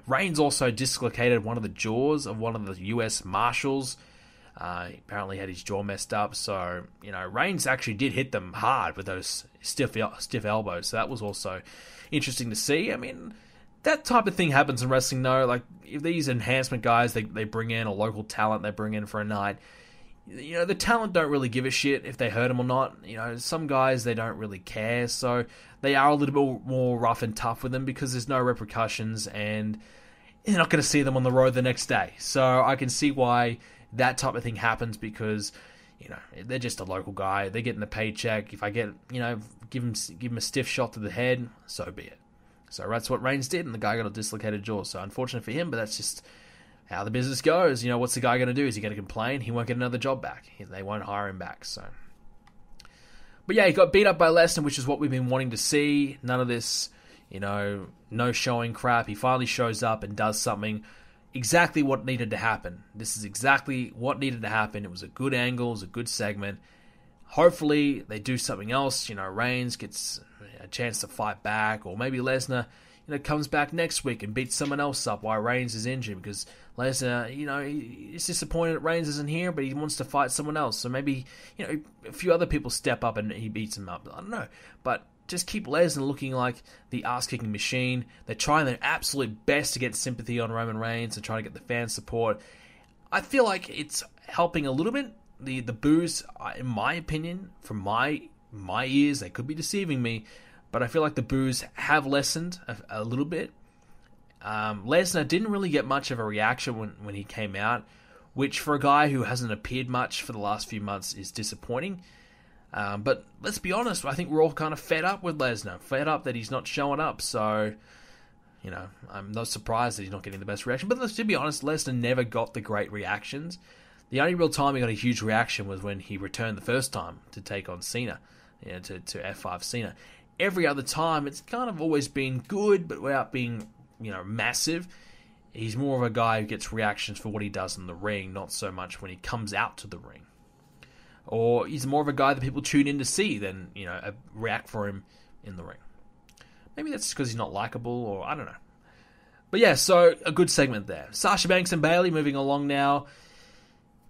Reigns also dislocated one of the jaws of one of the US Marshals. He apparently had his jaw messed up. So, Reigns actually did hit them hard with those stiff elbows. So that was also interesting to see. I mean, that type of thing happens in wrestling, though. Like, if these enhancement guys, they bring in a local talent, they bring in for a night, the talent don't really give a shit if they hurt them or not. Some guys, they don't really care. So they are a little bit more rough and tough with them because there's no repercussions and you're not going to see them on the road the next day. So I can see why that type of thing happens, because they're just a local guy. They're getting the paycheck. If I get, give him a stiff shot to the head, so be it. So that's what Reigns did, and the guy got a dislocated jaw. So unfortunate for him, but that's just how the business goes. What's the guy going to do? Is he going to complain? He won't get another job back. They won't hire him back. So, but yeah, he got beat up by Lesnar, which is what we've been wanting to see. None of this, no showing crap. He finally shows up and does something exactly what needed to happen. This is exactly what needed to happen. It was a good angle. It was a good segment. Hopefully, they do something else. Reigns gets a chance to fight back, or maybe Lesnar, comes back next week and beats someone else up while Reigns is injured, because Lesnar, he's disappointed that Reigns isn't here, but he wants to fight someone else. So maybe, a few other people step up and he beats him up. I don't know. But just keep Lesnar looking like the ass-kicking machine. They're trying their absolute best to get sympathy on Roman Reigns and trying to get the fan support. I feel like it's helping a little bit. The boos, in my opinion, from my ears, they could be deceiving me, but I feel like the boos have lessened a little bit. Lesnar didn't really get much of a reaction when he came out, which for a guy who hasn't appeared much for the last few months is disappointing. But let's be honest, I think we're all kind of fed up with Lesnar, fed up that he's not showing up, so, I'm not surprised that he's not getting the best reaction. But let's be honest, Lesnar never got the great reactions. The only real time he got a huge reaction was when he returned the first time to take on Cena, to F5 Cena. Every other time, it's kind of always been good, but without being, massive. He's more of a guy who gets reactions for what he does in the ring, not so much when he comes out to the ring. Or he's more of a guy that people tune in to see than, react for him in the ring. Maybe that's because he's not likable, or I don't know. But yeah, so a good segment there. Sasha Banks and Bayley moving along now.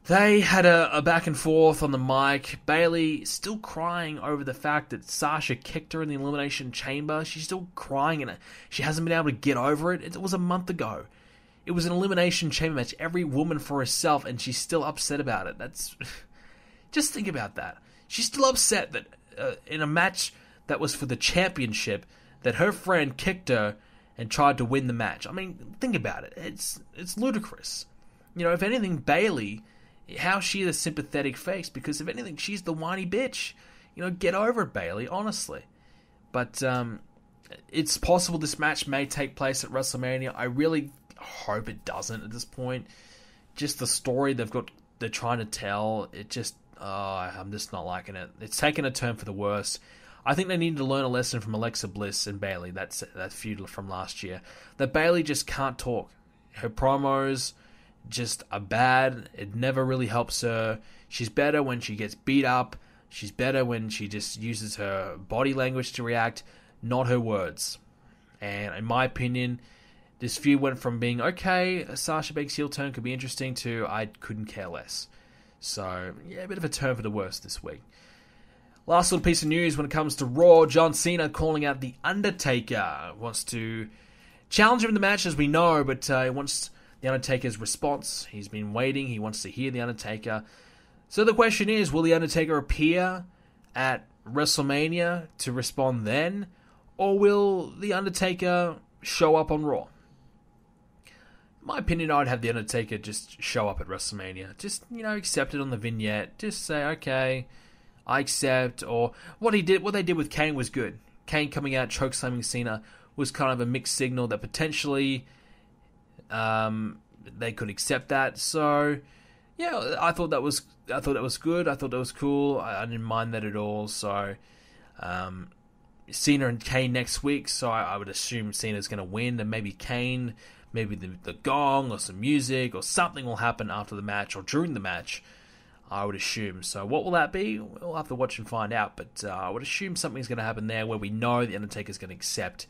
They had a back and forth on the mic. Bayley still crying over the fact that Sasha kicked her in the Elimination Chamber. She's still crying, and she hasn't been able to get over it. It was a month ago. It was an Elimination Chamber match. Every woman for herself, and she's still upset about it. That's just think about that. She's still upset that in a match that was for the championship, that her friend kicked her and tried to win the match. I mean, think about it. It's ludicrous. If anything, Bayley, how she the sympathetic face, because if anything, she's the whiny bitch. Get over it, Bayley, honestly. But it's possible this match may take place at WrestleMania. I really hope it doesn't at this point. Just the story they're trying to tell, I'm just not liking it. It's taken a turn for the worse. I think they need to learn a lesson from Alexa Bliss and Bayley, that feud from last year. That Bayley just can't talk. Her promos just are bad. It never really helps her. She's better when she gets beat up. She's better when she just uses her body language to react, not her words. And in my opinion, this feud went from being, okay, a Sasha Banks heel turn could be interesting, to I couldn't care less. So, yeah, a bit of a turn for the worse this week. Last little piece of news when it comes to Raw, John Cena calling out The Undertaker. Wants to challenge him in the match, as we know, but he wants The Undertaker's response. He's been waiting. He wants to hear The Undertaker. So the question is, will The Undertaker appear at WrestleMania to respond then? Or will The Undertaker show up on Raw? In my opinion, I'd have The Undertaker just show up at WrestleMania. Just, accept it on the vignette. Just say, okay, I accept. Or what they did with Kane was good. Kane coming out, chokeslamming Cena was kind of a mixed signal that potentially they could accept that. So, yeah, I thought that was good. I thought that was cool. I didn't mind that at all. So, Cena and Kane next week. So I would assume Cena's going to win, and maybe Kane, maybe the gong or some music or something will happen after the match or during the match, I would assume. So what will that be? We'll have to watch and find out. But I would assume something's going to happen there where we know The Undertaker's going to accept,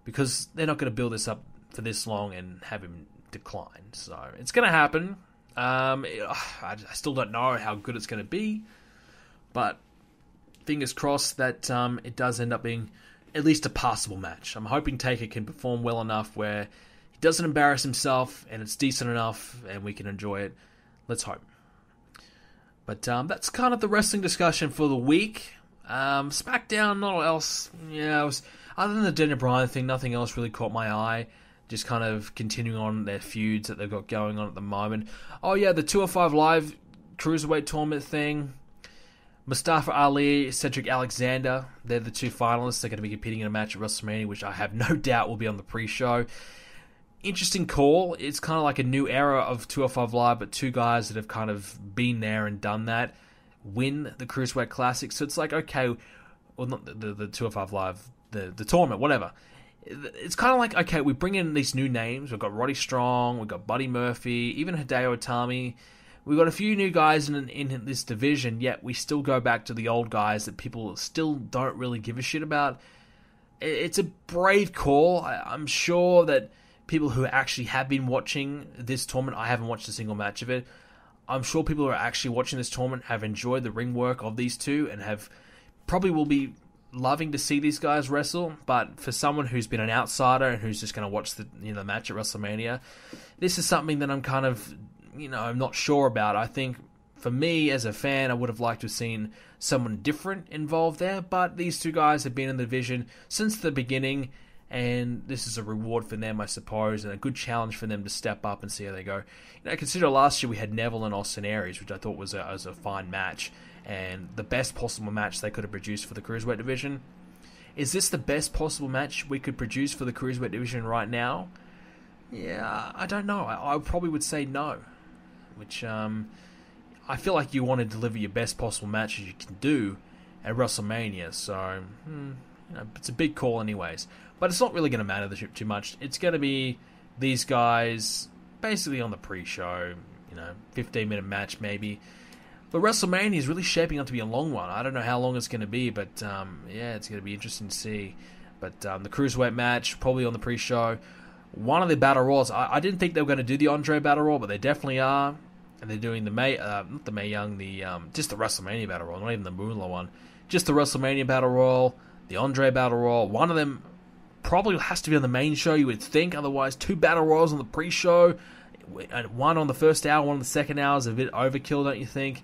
because they're not going to build this up for this long and have him decline. So it's going to happen. I still don't know how good it's going to be, but fingers crossed that it does end up being at least a passable match. I'm hoping Taker can perform well enough where he doesn't embarrass himself and it's decent enough and we can enjoy it. Let's hope. But that's kind of the wrestling discussion for the week. Smackdown, not else. Yeah, other than the Daniel Bryan thing, nothing else really caught my eye. Just kind of continuing on their feuds that they've got going on at the moment. Oh yeah, the 205 Live Cruiserweight Tournament thing. Mustafa Ali, Cedric Alexander, they're the two finalists. They're going to be competing in a match at WrestleMania, which I have no doubt will be on the pre-show. interesting call. It's kind of like a new era of 205 Live, but two guys that have kind of been there and done that win the Cruiserweight Classic. So it's like, okay, well, not the 205 Live, the tournament, whatever. It's kind of like, okay, we bring in these new names. We've got Roddy Strong, we've got Buddy Murphy, even Hideo Itami. We've got a few new guys in this division, yet we still go back to the old guys that people still don't really give a shit about. It's a brave call. I'm sure that people who actually have been watching this tournament, I haven't watched a single match of it, I'm sure people who are actually watching this tournament have enjoyed the ring work of these two and have probably will be loving to see these guys wrestle. But for someone who's been an outsider and who's just going to watch the match at WrestleMania, this is something that I'm kind of I'm not sure about. I think for me as a fan, I would have liked to have seen someone different involved there. But these two guys have been in the division since the beginning, and this is a reward for them, I suppose, and a good challenge for them to step up and see how they go. Consider last year we had Neville and Austin Aries, which I thought was a fine match, and the best possible match they could have produced for the Cruiserweight division. Is this the best possible match we could produce for the Cruiserweight division right now? Yeah, I don't know. I probably would say no, which I feel like you want to deliver your best possible match as you can do at WrestleMania, so it's a big call anyways. But it's not really going to matter too much. It's going to be these guys basically on the pre-show, 15-minute match maybe. But WrestleMania is really shaping up to be a long one. I don't know how long it's going to be, but it's going to be interesting to see. But the Cruiserweight match, probably on the pre-show. One of the Battle Royals, I didn't think they were going to do the Andre Battle Royal, but they definitely are. And they're doing not the Mae Young, just the WrestleMania Battle Royal, not even the Moolah one. Just the WrestleMania Battle Royal, the Andre Battle Royal. One of them probably has to be on the main show, you would think. Otherwise, 2 Battle Royals on the pre-show, one on the first hour, one on the second hour is a bit overkill, don't you think?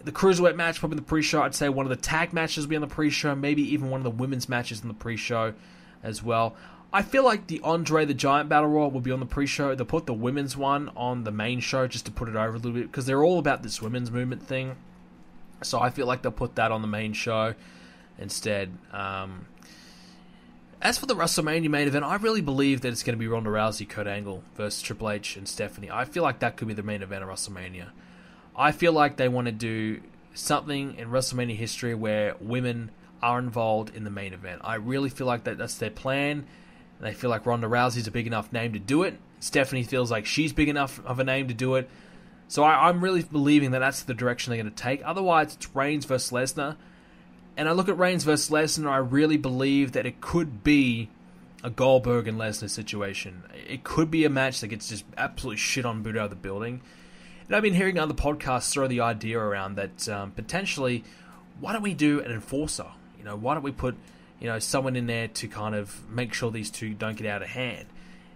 The Cruiserweight match, probably in the pre-show. I'd say one of the tag matches will be on the pre-show, maybe even one of the women's matches in the pre-show as well. I feel like the Andre the Giant Battle Royal will be on the pre-show. They'll put the women's one on the main show just to put it over a little bit, because they're all about this women's movement thing. So I feel like they'll put that on the main show instead. As for the WrestleMania main event, I really believe that it's going to be Ronda Rousey, Kurt Angle versus Triple H and Stephanie. I feel like that could be the main event of WrestleMania. I feel like they want to do something in WrestleMania history where women are involved in the main event. I really feel like that's their plan. They feel like Ronda Rousey's a big enough name to do it. Stephanie feels like she's big enough of a name to do it. So I'm really believing that that's the direction they're going to take. Otherwise, it's Reigns versus Lesnar. And I look at Reigns versus Lesnar, and I really believe that it could be a Goldberg and Lesnar situation. It could be a match that gets just absolutely shit on booed out of the building. And I've been hearing other podcasts throw the idea around that potentially, why don't we do an enforcer? Why don't we put someone in there to kind of make sure these two don't get out of hand?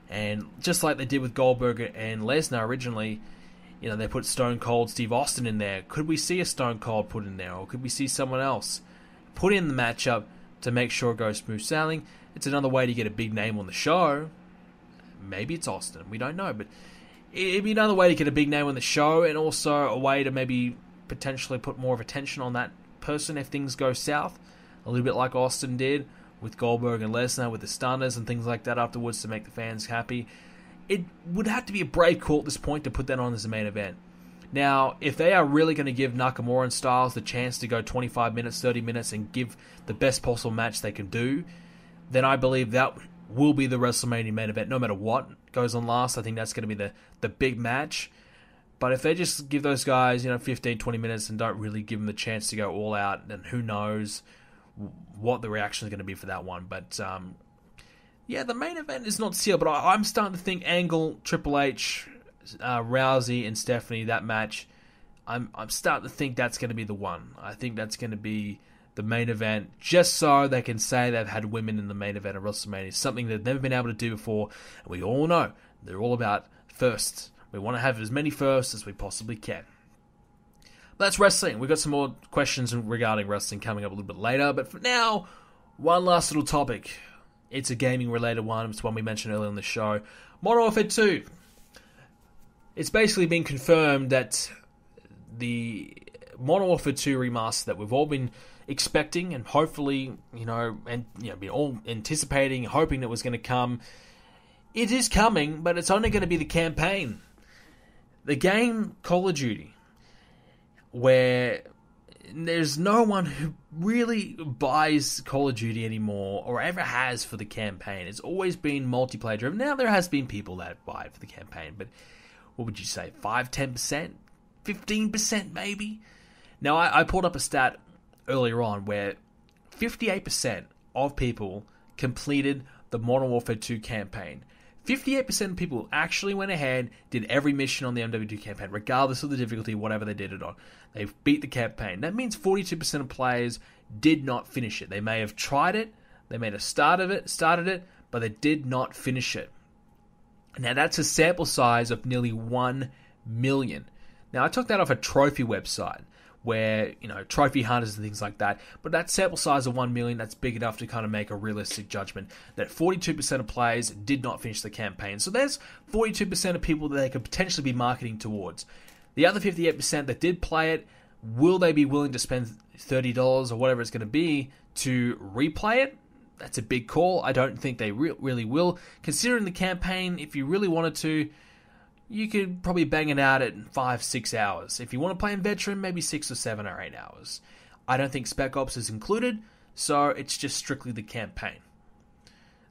And just like they did with Goldberg and Lesnar originally, they put Stone Cold Steve Austin in there. Could we see a Stone Cold put in there, or could we see someone else put in the matchup to make sure it goes smooth sailing? It's another way to get a big name on the show. Maybe it's Austin, we don't know, but it'd be another way to get a big name on the show, and also a way to maybe potentially put more of attention on that person if things go south, a little bit like Austin did with Goldberg and Lesnar with the stunners and things like that afterwards to make the fans happy. It would have to be a brave call at this point to put that on as the main event. Now, if they are really going to give Nakamura and Styles the chance to go 25 minutes, 30 minutes, and give the best possible match they can do, then I believe that will be the WrestleMania main event, no matter what goes on last. I think that's going to be the big match. But if they just give those guys 15, 20 minutes and don't really give them the chance to go all out, then who knows what the reaction is going to be for that one. But the main event is not sealed, but I'm starting to think Angle, Triple H, Rousey and Stephanie, that match, I'm starting to think that's going to be the one. I think that's going to be the main event, just so they can say they've had women in the main event of WrestleMania, something they've never been able to do before. And we all know they're all about firsts. We want to have as many firsts as we possibly can. But that's wrestling. We've got some more questions regarding wrestling coming up a little bit later, but for now, one last little topic. It's a gaming-related one. It's one we mentioned earlier on the show. Modern Warfare 2. It's basically been confirmed that the Modern Warfare 2 remaster that we've all been expecting and hopefully, been all anticipating, hoping that was going to come, It is coming, but it's only going to be the campaign. The game Call of Duty, where there's no one who really buys Call of Duty anymore, or ever has for the campaign. It's always been multiplayer driven. Now there has been people that buy it for the campaign, but what would you say, 5, 10%? 15% maybe? Now I pulled up a stat earlier on where 58% of people completed the Modern Warfare 2 campaign. 58% of people actually went ahead, did every mission on the MW2 campaign, regardless of the difficulty, whatever they did it on. They beat the campaign. That means 42% of players did not finish it. They may have tried it, they may have started it, but they did not finish it. Now that's a sample size of nearly 1 million. Now I took that off a trophy website, where, trophy hunters and things like that. But that sample size of 1 million, that's big enough to kind of make a realistic judgment that 42% of players did not finish the campaign. So there's 42% of people that they could potentially be marketing towards. The other 58% that did play it, will they be willing to spend $30 or whatever it's going to be to replay it? That's a big call. I don't think they really will. Considering the campaign, if you really wanted to, you could probably bang it out at 5-6 hours. If you want to play in Veteran, maybe 6 or 7 or 8 hours. I don't think Spec Ops is included, so it's just strictly the campaign.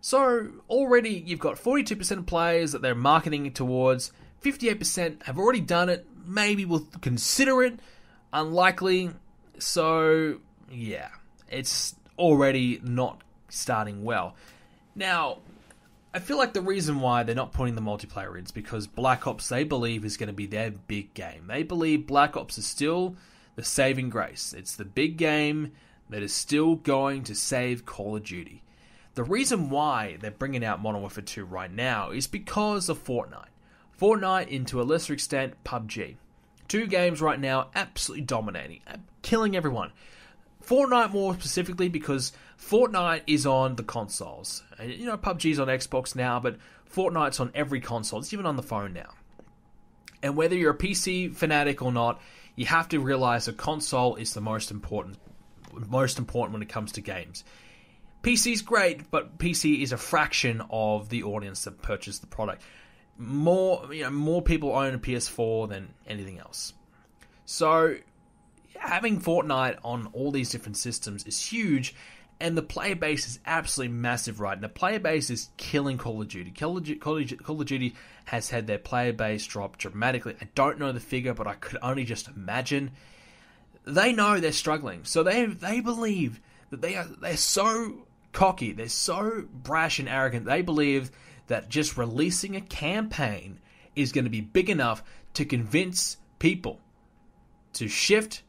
So already you've got 42% of players that they're marketing it towards. 58% have already done it. Maybe will consider it. Unlikely. So yeah, it's already not starting well. Now, I feel like the reason why they're not putting the multiplayer in is because Black Ops, they believe, is going to be their big game. They believe Black Ops is still the saving grace. It's the big game that is still going to save Call of Duty. The reason why they're bringing out Modern Warfare 2 right now is because of Fortnite. Fortnite, and to a lesser extent, PUBG. Two games right now absolutely dominating, killing everyone. Fortnite more specifically because Fortnite is on the consoles. PUBG's on Xbox now, but Fortnite's on every console. It's even on the phone now. And whether you're a PC fanatic or not, you have to realize a console is the most important when it comes to games. PC's great, but PC is a fraction of the audience that purchase the product. More people own a PS4 than anything else. So having Fortnite on all these different systems is huge, and the player base is absolutely massive, right? And the player base is killing Call of Duty. Call of Duty has had their player base drop dramatically. I don't know the figure, but I could only just imagine. They know they're struggling, so they believe that they're so cocky, they're so brash and arrogant. They believe that just releasing a campaign is going to be big enough to convince people to shift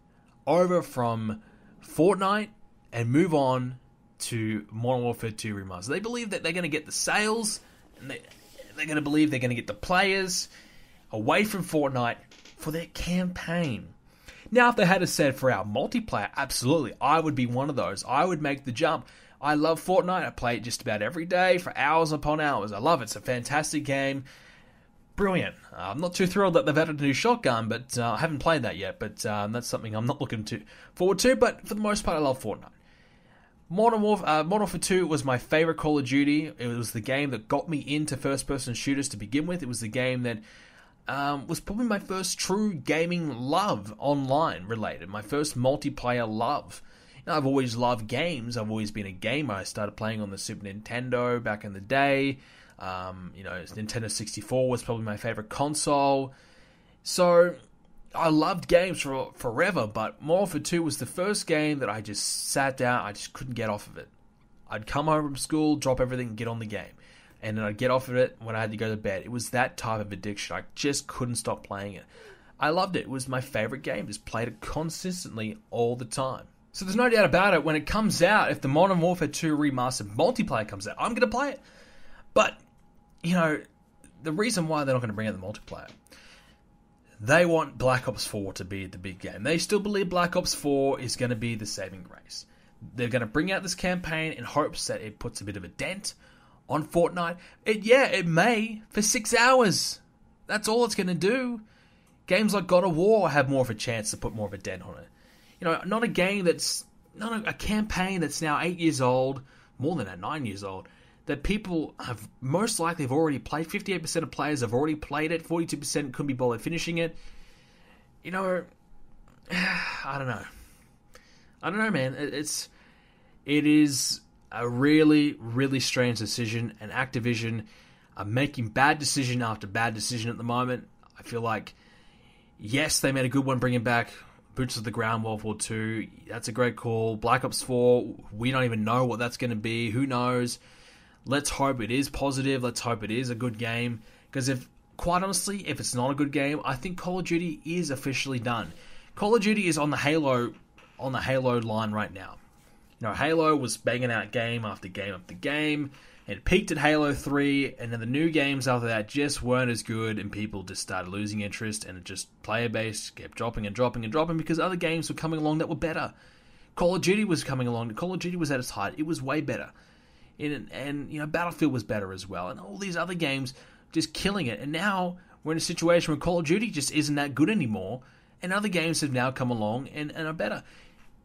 over from Fortnite and move on to Modern Warfare 2 Remastered. They believe that they're going to get the sales, and they're going to believe they're going to get the players away from Fortnite for their campaign. Now, if they had said for our multiplayer, absolutely, I would be one of those. I would make the jump. I love Fortnite. I play it just about every day for hours upon hours. I love it. It's a fantastic game. Brilliant. I'm not too thrilled that they've added a new shotgun, but I haven't played that yet. But that's something I'm not looking forward to. But for the most part, I love Fortnite. Modern Warfare 2 was my favorite Call of Duty. It was the game that got me into first-person shooters to begin with. It was the game that was probably my first true gaming love online related. My first multiplayer love. I've always loved games. I've always been a gamer. I started playing on the Super Nintendo back in the day. Nintendo 64 was probably my favorite console. So I loved games for forever, but Modern Warfare 2 was the first game that I just sat down. I just couldn't get off of it. I'd come home from school, drop everything, and get on the game. And then I'd get off of it when I had to go to bed. It was that type of addiction. I just couldn't stop playing it. I loved it. It was my favorite game. Just played it consistently all the time. So there's no doubt about it. When it comes out, if the Modern Warfare 2 Remastered multiplayer comes out, I'm going to play it. But the reason why they're not going to bring out the multiplayer, they want Black Ops 4 to be the big game. They still believe Black Ops 4 is going to be the saving grace. They're going to bring out this campaign in hopes that it puts a bit of a dent on Fortnite. It may for 6 hours. That's all it's going to do. Games like God of War have more of a chance to put more of a dent on it. Not a campaign that's now 8 years old, more than that, 9 years old, that people have most likely have already played. 58% of players have already played it. 42% couldn't be bothered finishing it. You know, I don't know, man. It is a really, really strange decision, and Activision are making bad decision after bad decision at the moment. I feel like, yes, they made a good one bringing back Boots of the Ground World War II. That's a great call. Black Ops 4, we don't even know what that's going to be. Who knows? Let's hope it is positive. Let's hope it is a good game. Because quite honestly, if it's not a good game, I think Call of Duty is officially done. Call of Duty is on the Halo line right now. You know, Halo was banging out game after game after game. It peaked at Halo 3, and then the new games after that just weren't as good, and people just started losing interest, and it just player base kept dropping and dropping and dropping because other games were coming along that were better. Call of Duty was coming along. Call of Duty was at its height. It was way better. And you know, Battlefield was better as well, and all these other games just killing it. And now we're in a situation where Call of Duty just isn't that good anymore, and other games have now come along and are better.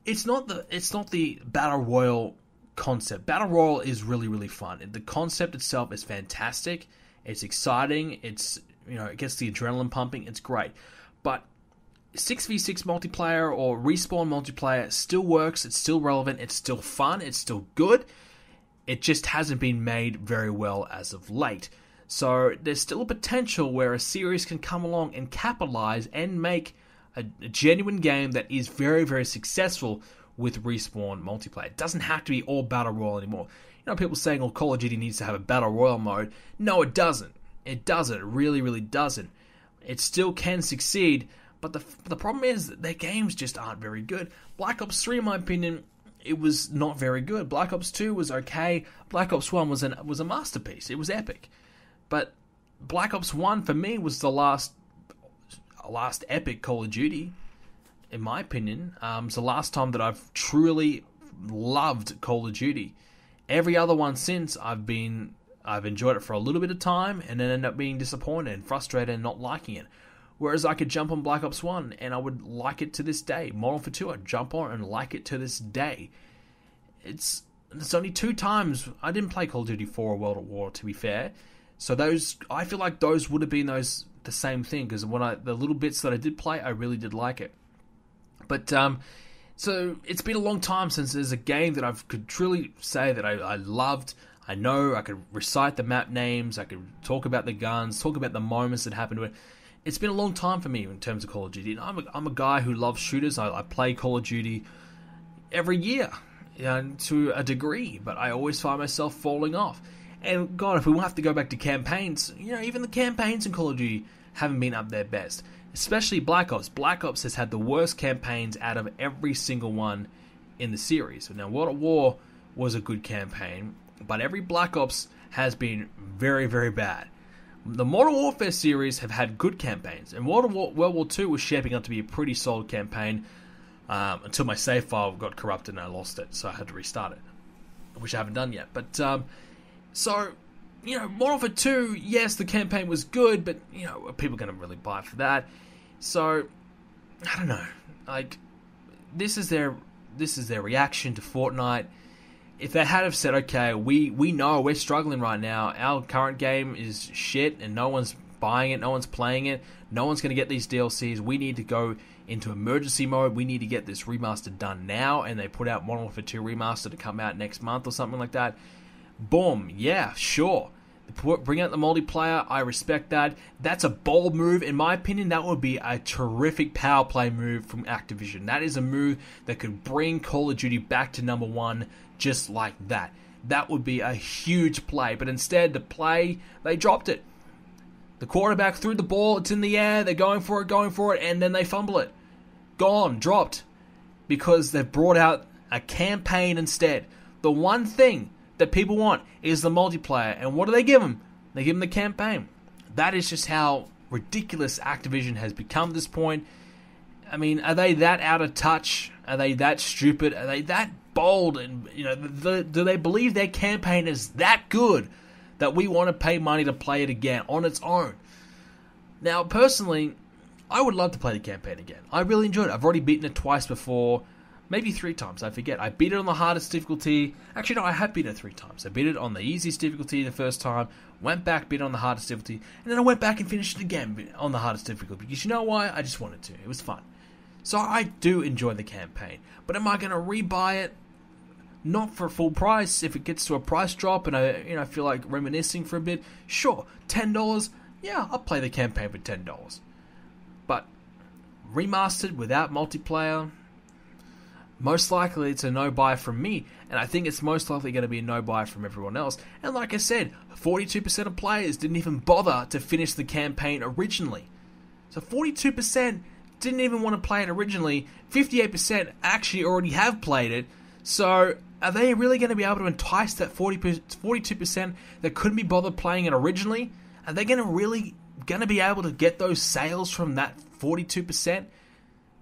It's not the Battle Royale concept. Battle Royale is really, really fun. The concept itself is fantastic. It's exciting. It's, you know, it gets the adrenaline pumping. It's great. But 6v6 multiplayer or respawn multiplayer still works. It's still relevant. It's still fun. It's still good. It just hasn't been made very well as of late. So there's still a potential where a series can come along and capitalize and make a genuine game that is very, very successful with respawn multiplayer. It doesn't have to be all Battle Royale anymore. You know, people saying, oh, Call of Duty needs to have a Battle Royale mode. No, it doesn't. It doesn't. It really, really doesn't. It still can succeed, but the problem is that their games just aren't very good. Black Ops 3, in my opinion, it was not very good. Black Ops 2 was okay. Black Ops 1 was a masterpiece. It was epic. But Black Ops 1, for me, was the last epic Call of Duty, in my opinion. It's the last time that I've truly loved Call of Duty. Every other one since, I've enjoyed it for a little bit of time and then end up being disappointed and frustrated and not liking it. Whereas I could jump on Black Ops 1 and I would like it to this day. Modern Warfare 2, I'd jump on and like it to this day. It's only 2 times. I didn't play Call of Duty 4 or World at War, to be fair. So I feel like those would have been the same thing, because the little bits that I did play, I really did like it. But so it's been a long time since there's a game that I could truly say that I loved. I know I could recite the map names, I could talk about the guns, talk about the moments that happened to it. It's been a long time for me in terms of Call of Duty. I'm a guy who loves shooters. I play Call of Duty every year, to a degree, but I always find myself falling off. And God, if we have to go back to campaigns, even the campaigns in Call of Duty haven't been up their best. Especially Black Ops. Black Ops has had the worst campaigns out of every single one in the series. Now, World at War was a good campaign, but every Black Ops has been very, very bad. The Modern Warfare series have had good campaigns, and World War II was shaping up to be a pretty solid campaign until my save file got corrupted and I lost it, so I had to restart it, which I haven't done yet. But Modern Warfare 2, yes, the campaign was good, but are people going to really buy for that? So I don't know. Like, this is their reaction to Fortnite. If they had have said, okay, we know we're struggling right now, our current game is shit and no one's buying it, no one's playing it, no one's going to get these DLCs, we need to go into emergency mode, we need to get this remaster done now, and they put out Modern Warfare 2 Remaster to come out next month or something like that, boom, yeah, sure. Bring out the multiplayer, I respect that. That's a bold move. In my opinion, that would be a terrific power play move from Activision. That is a move that could bring Call of Duty back to number 1 just like that. That would be a huge play. But instead, the play, they dropped it. The quarterback threw the ball, it's in the air, they're going for it, and then they fumble it. Gone, dropped. Because they've brought out a campaign instead. The one thing that people want is the multiplayer. And what do they give them? They give them the campaign. That is just how ridiculous Activision has become at this point. I mean, are they that out of touch? Are they that stupid? Are they that bold? And do they believe their campaign is that good that we want to pay money to play it again on its own? Now, personally, I would love to play the campaign again. I really enjoyed it. I've already beaten it twice before. Maybe 3 times, I forget. I beat it on the hardest difficulty. Actually, no, I have beat it 3 times. I beat it on the easiest difficulty the first time, went back, beat it on the hardest difficulty, and then I went back and finished it again on the hardest difficulty. Because you know why? I just wanted to. It was fun. So I do enjoy the campaign. But am I going to rebuy it? Not for full price. If it gets to a price drop and I feel like reminiscing for a bit, sure, $10. Yeah, I'll play the campaign for $10. But remastered without multiplayer, most likely it's a no-buy from me, and I think it's most likely going to be a no-buy from everyone else. And like I said, 42% of players didn't even bother to finish the campaign originally. So 42% didn't even want to play it originally. 58% actually already have played it. So are they really going to be able to entice that 42% that couldn't be bothered playing it originally? Are they going to be able to get those sales from that 42%?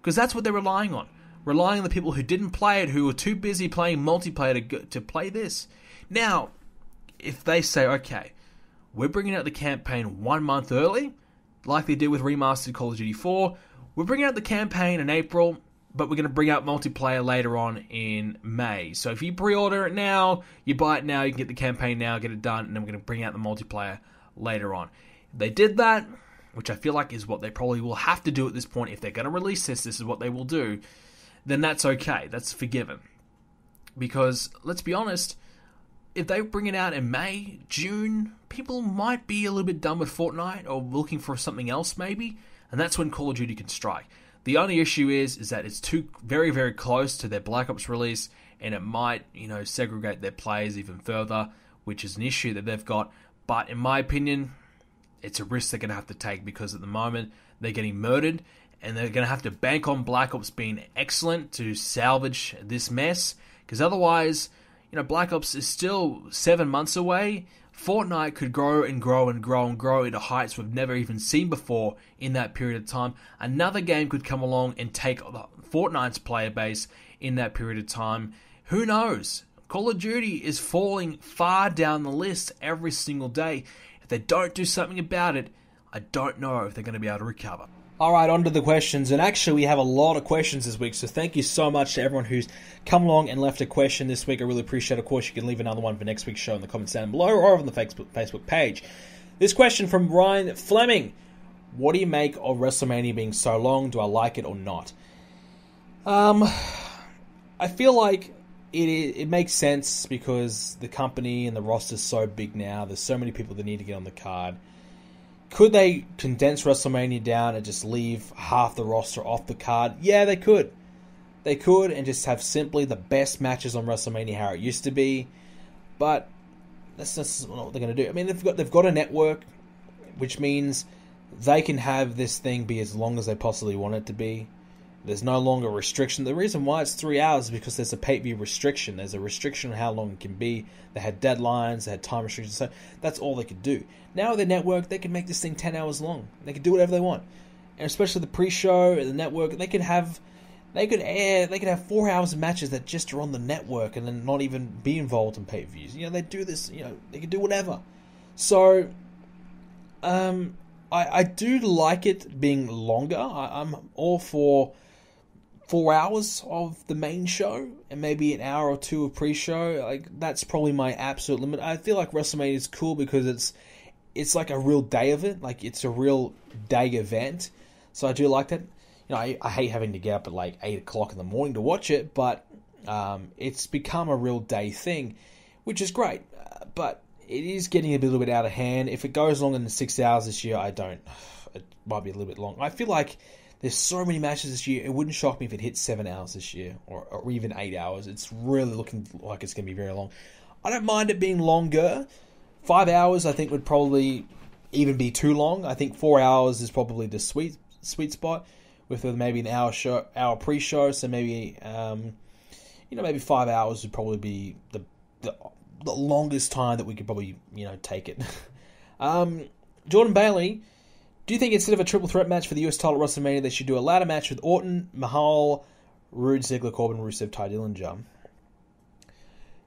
Because that's what they're relying on. Relying on the people who didn't play it, who were too busy playing multiplayer to play this. Now, if they say, okay, we're bringing out the campaign 1 month early, like they did with Remastered Call of Duty 4, we're bringing out the campaign in April, but we're going to bring out multiplayer later on in May. So if you pre-order it now, you buy it now, you can get the campaign now, get it done, and then we're going to bring out the multiplayer later on. If they did that, which I feel like is what they probably will have to do at this point. If they're going to release this is what they will do. Then that's okay. That's forgiven. Because, let's be honest, if they bring it out in May, June, people might be a little bit done with Fortnite or looking for something else maybe, and that's when Call of Duty can strike. The only issue is that it's too very, very close to their Black Ops release, and it might, segregate their players even further, which is an issue that they've got. But in my opinion, it's a risk they're going to have to take because at the moment they're getting murdered, and they're going to have to bank on Black Ops being excellent to salvage this mess. Because otherwise, Black Ops is still 7 months away. Fortnite could grow and grow and grow and grow into heights we've never even seen before in that period of time. Another game could come along and take Fortnite's player base in that period of time. Who knows? Call of Duty is falling far down the list every single day. If they don't do something about it, I don't know if they're going to be able to recover. Alright, on to the questions, and actually we have a lot of questions this week, so thank you so much to everyone who's come along and left a question this week. I really appreciate it. Of course, you can leave another one for next week's show in the comments down below or on the Facebook page. This question from Ryan Fleming. What do you make of WrestleMania being so long? Do I like it or not? I feel like it makes sense because the company and the roster is so big now. There's so many people that need to get on the card. Could they condense WrestleMania down and just leave half the roster off the card? Yeah, they could. They could and just have simply the best matches on WrestleMania how it used to be. But that's not what they're going to do. I mean, they've got a network, which means they can have this thing be as long as they possibly want it to be. There's no longer a restriction. The reason why it's 3 hours is because there's a pay-per-view restriction. There's a restriction on how long it can be. They had deadlines, they had time restrictions, so that's all they could do. Now with their network, they can make this thing 10 hours long. They can do whatever they want. And especially the pre-show and the network, they could have 4 hours of matches that just are on the network and then not even be involved in pay-per-views. They do this, they can do whatever. So, I do like it being longer. I'm all for 4 hours of the main show and maybe an hour or two of pre-show. That's probably my absolute limit. I feel like WrestleMania is cool because it's like a real day of it. Like it's a real day event. So I do like that. I hate having to get up at 8 o'clock in the morning to watch it, but it's become a real day thing, which is great. But it is getting a little bit out of hand. If it goes longer than 6 hours this year, it might be a little bit long. I feel like there's so many matches this year, it wouldn't shock me if it hit 7 hours this year, or even 8 hours. It's really looking like it's going to be very long. I don't mind it being longer. 5 hours, I think, would probably even be too long. I think 4 hours is probably the sweet spot, with maybe an hour pre-show. So maybe, maybe 5 hours would probably be the longest time that we could probably, take it. Jordan Bailey. Do you think instead of a triple threat match for the US title at WrestleMania, they should do a ladder match with Orton, Mahal, Rude, Ziggler, Corbin, Rusev, Ty Dillinger?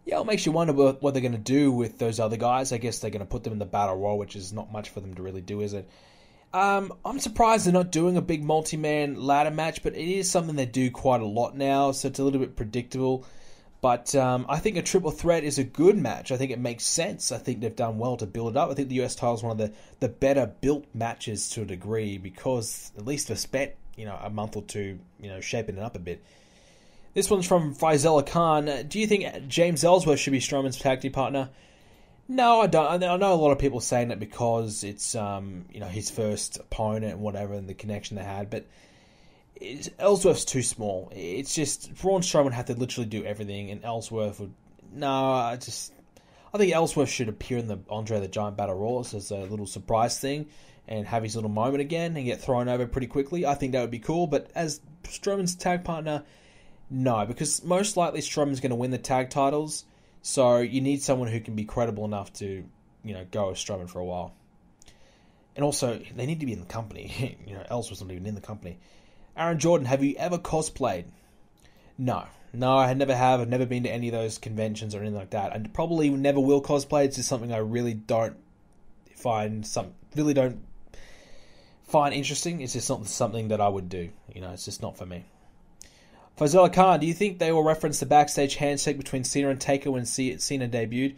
Yeah, it makes you wonder what they're going to do with those other guys. I guess they're going to put them in the Battle Royal, which is not much for them to really do, is it? I'm surprised they're not doing a big multi-man ladder match, but it is something they do quite a lot now, so it's a little bit predictable. But I think a triple threat is a good match. I think it makes sense. I think they've done well to build it up. I think the US title is one of the better built matches to a degree because at least they've spent a month or two shaping it up a bit. This one's from Faisal Khan. Do you think James Ellsworth should be Strowman's tag team partner? No, I don't. I know a lot of people saying that because it's his first opponent and whatever, and the connection they had, but Ellsworth's too small. It's just Braun Strowman had to literally do everything, and Ellsworth would. No, I think Ellsworth should appear in the Andre the Giant Battle Royal as a little surprise thing, and have his little moment again and get thrown over pretty quickly. I think that would be cool. But as Strowman's tag partner, no, because most likely Strowman's going to win the tag titles. So you need someone who can be credible enough to, go with Strowman for a while. And also, they need to be in the company. Ellsworth's not even in the company. Aaron Jordan, have you ever cosplayed? No, I never have. I've never been to any of those conventions or anything like that. And probably never will cosplay. It's just something I really don't find interesting. It's just not something that I would do. It's just not for me. Faisal Khan, do you think they will reference the backstage handshake between Cena and Taker when Cena debuted?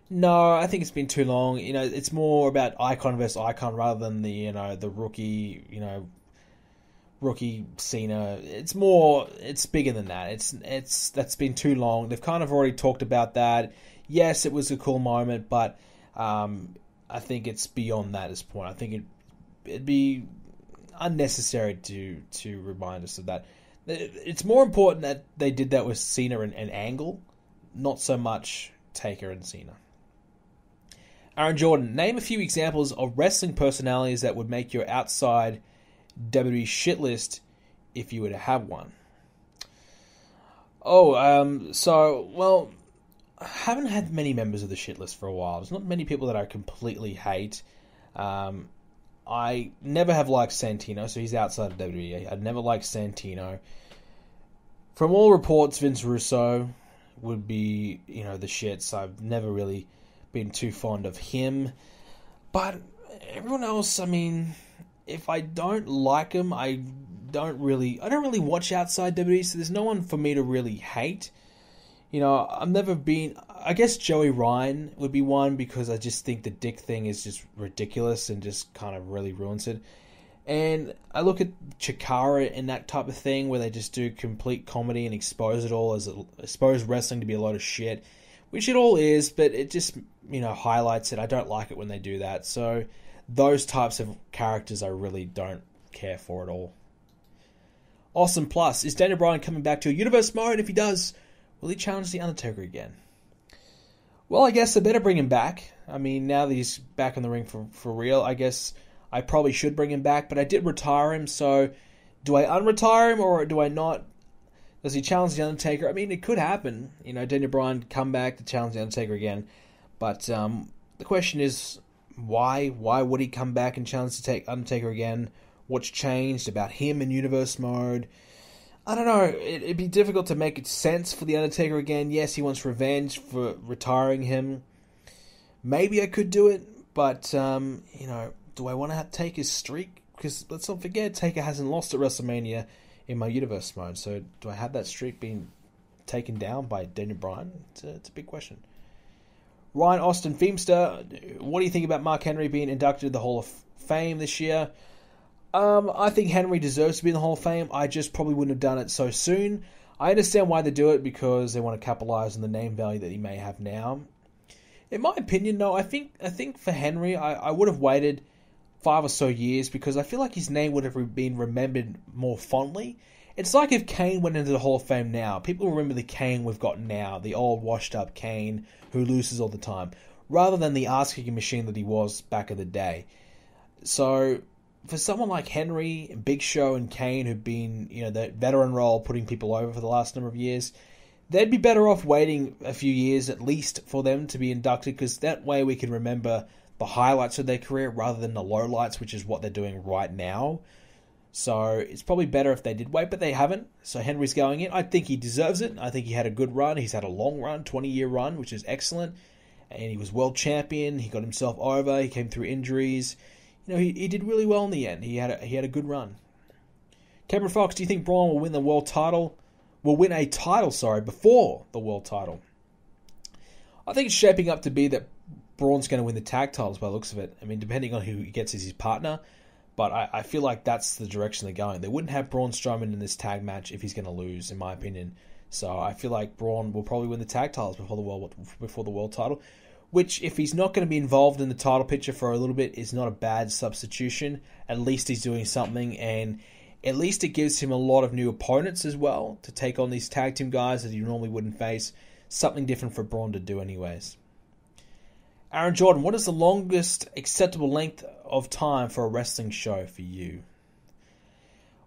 No, I think it's been too long. It's more about icon versus icon rather than the rookie, rookie Cena. It's bigger than that. That's been too long. They've kind of already talked about that. Yes, it was a cool moment, but I think it's beyond that at this point. I think it'd be unnecessary to remind us of that. It's more important that they did that with Cena and Angle, not so much Taker and Cena. Aaron Jordan, name a few examples of wrestling personalities that would make your outside WWE shit list if you were to have one. I haven't had many members of the shit list for a while. There's not many people that I completely hate. I never have liked Santino, so he's outside of WWE. I'd never liked Santino. From all reports, Vince Russo would be, the shits. I've never really been too fond of him. But everyone else, if I don't like him, I don't really watch outside WWE, so there's no one for me to really hate. I guess Joey Ryan would be one because I just think the dick thing is just ridiculous and just kind of really ruins it. And I look at Chikara and that type of thing where they just do complete comedy and expose it all expose wrestling to be a load of shit, which it all is, but it just, highlights it. I don't like it when they do that. So those types of characters I really don't care for at all. Awesome Plus, is Daniel Bryan coming back to a universe mode? If he does, will he challenge The Undertaker again? Well, I guess they better bring him back. Now that he's back in the ring for real, I guess I probably should bring him back, but I did retire him, so do I unretire him or do I not? Does he challenge The Undertaker? It could happen. Daniel Bryan come back to challenge The Undertaker again, but the question is, why? Why would he come back and challenge the Undertaker again? What's changed about him in universe mode? I don't know. It'd be difficult to make sense for The Undertaker again. Yes, he wants revenge for retiring him. Maybe I could do it, but, do I want to take his streak? Because let's not forget, Taker hasn't lost at WrestleMania in my universe mode. So do I have that streak being taken down by Daniel Bryan? It's a big question. Ryan Austin Feemster, what do you think about Mark Henry being inducted to the Hall of Fame this year? I think Henry deserves to be in the Hall of Fame. I just probably wouldn't have done it so soon. I understand why they do it, because they want to capitalize on the name value that he may have now. In my opinion, though, I think for Henry, I would have waited 5 or so years, because I feel like his name would have been remembered more fondly. It's like if Kane went into the Hall of Fame now. People remember the Kane we've got now, the old washed-up Kane who loses all the time, rather than the ass-kicking machine that he was back in the day. So for someone like Henry, Big Show, and Kane, who've been, that veteran role, putting people over for the last number of years, they'd be better off waiting a few years at least for them to be inducted, because that way we can remember the highlights of their career rather than the lowlights, which is what they're doing right now. So it's probably better if they did wait, but they haven't. So Henry's going in. I think he deserves it. I think he had a good run. He's had a long run, 20-year run, which is excellent. And he was world champion. He got himself over. He came through injuries. he did really well in the end. He had a good run. Cameron Fox, do you think Braun will win the world title? Will win a title, before the world title? I think it's shaping up to be that Braun's going to win the tag titles by the looks of it. I mean, depending on who he gets as his partner. But I feel like that's the direction they're going. They wouldn't have Braun Strowman in this tag match if he's going to lose, in my opinion. So I feel like Braun will probably win the tag titles before the world title. Which, if he's not going to be involved in the title picture for a little bit, is not a bad substitution. At least he's doing something, and at least it gives him a lot of new opponents as well to take on these tag team guys that you normally wouldn't face. Something different for Braun to do anyways. Aaron Jordan, what is the longest acceptable length of time for a wrestling show for you?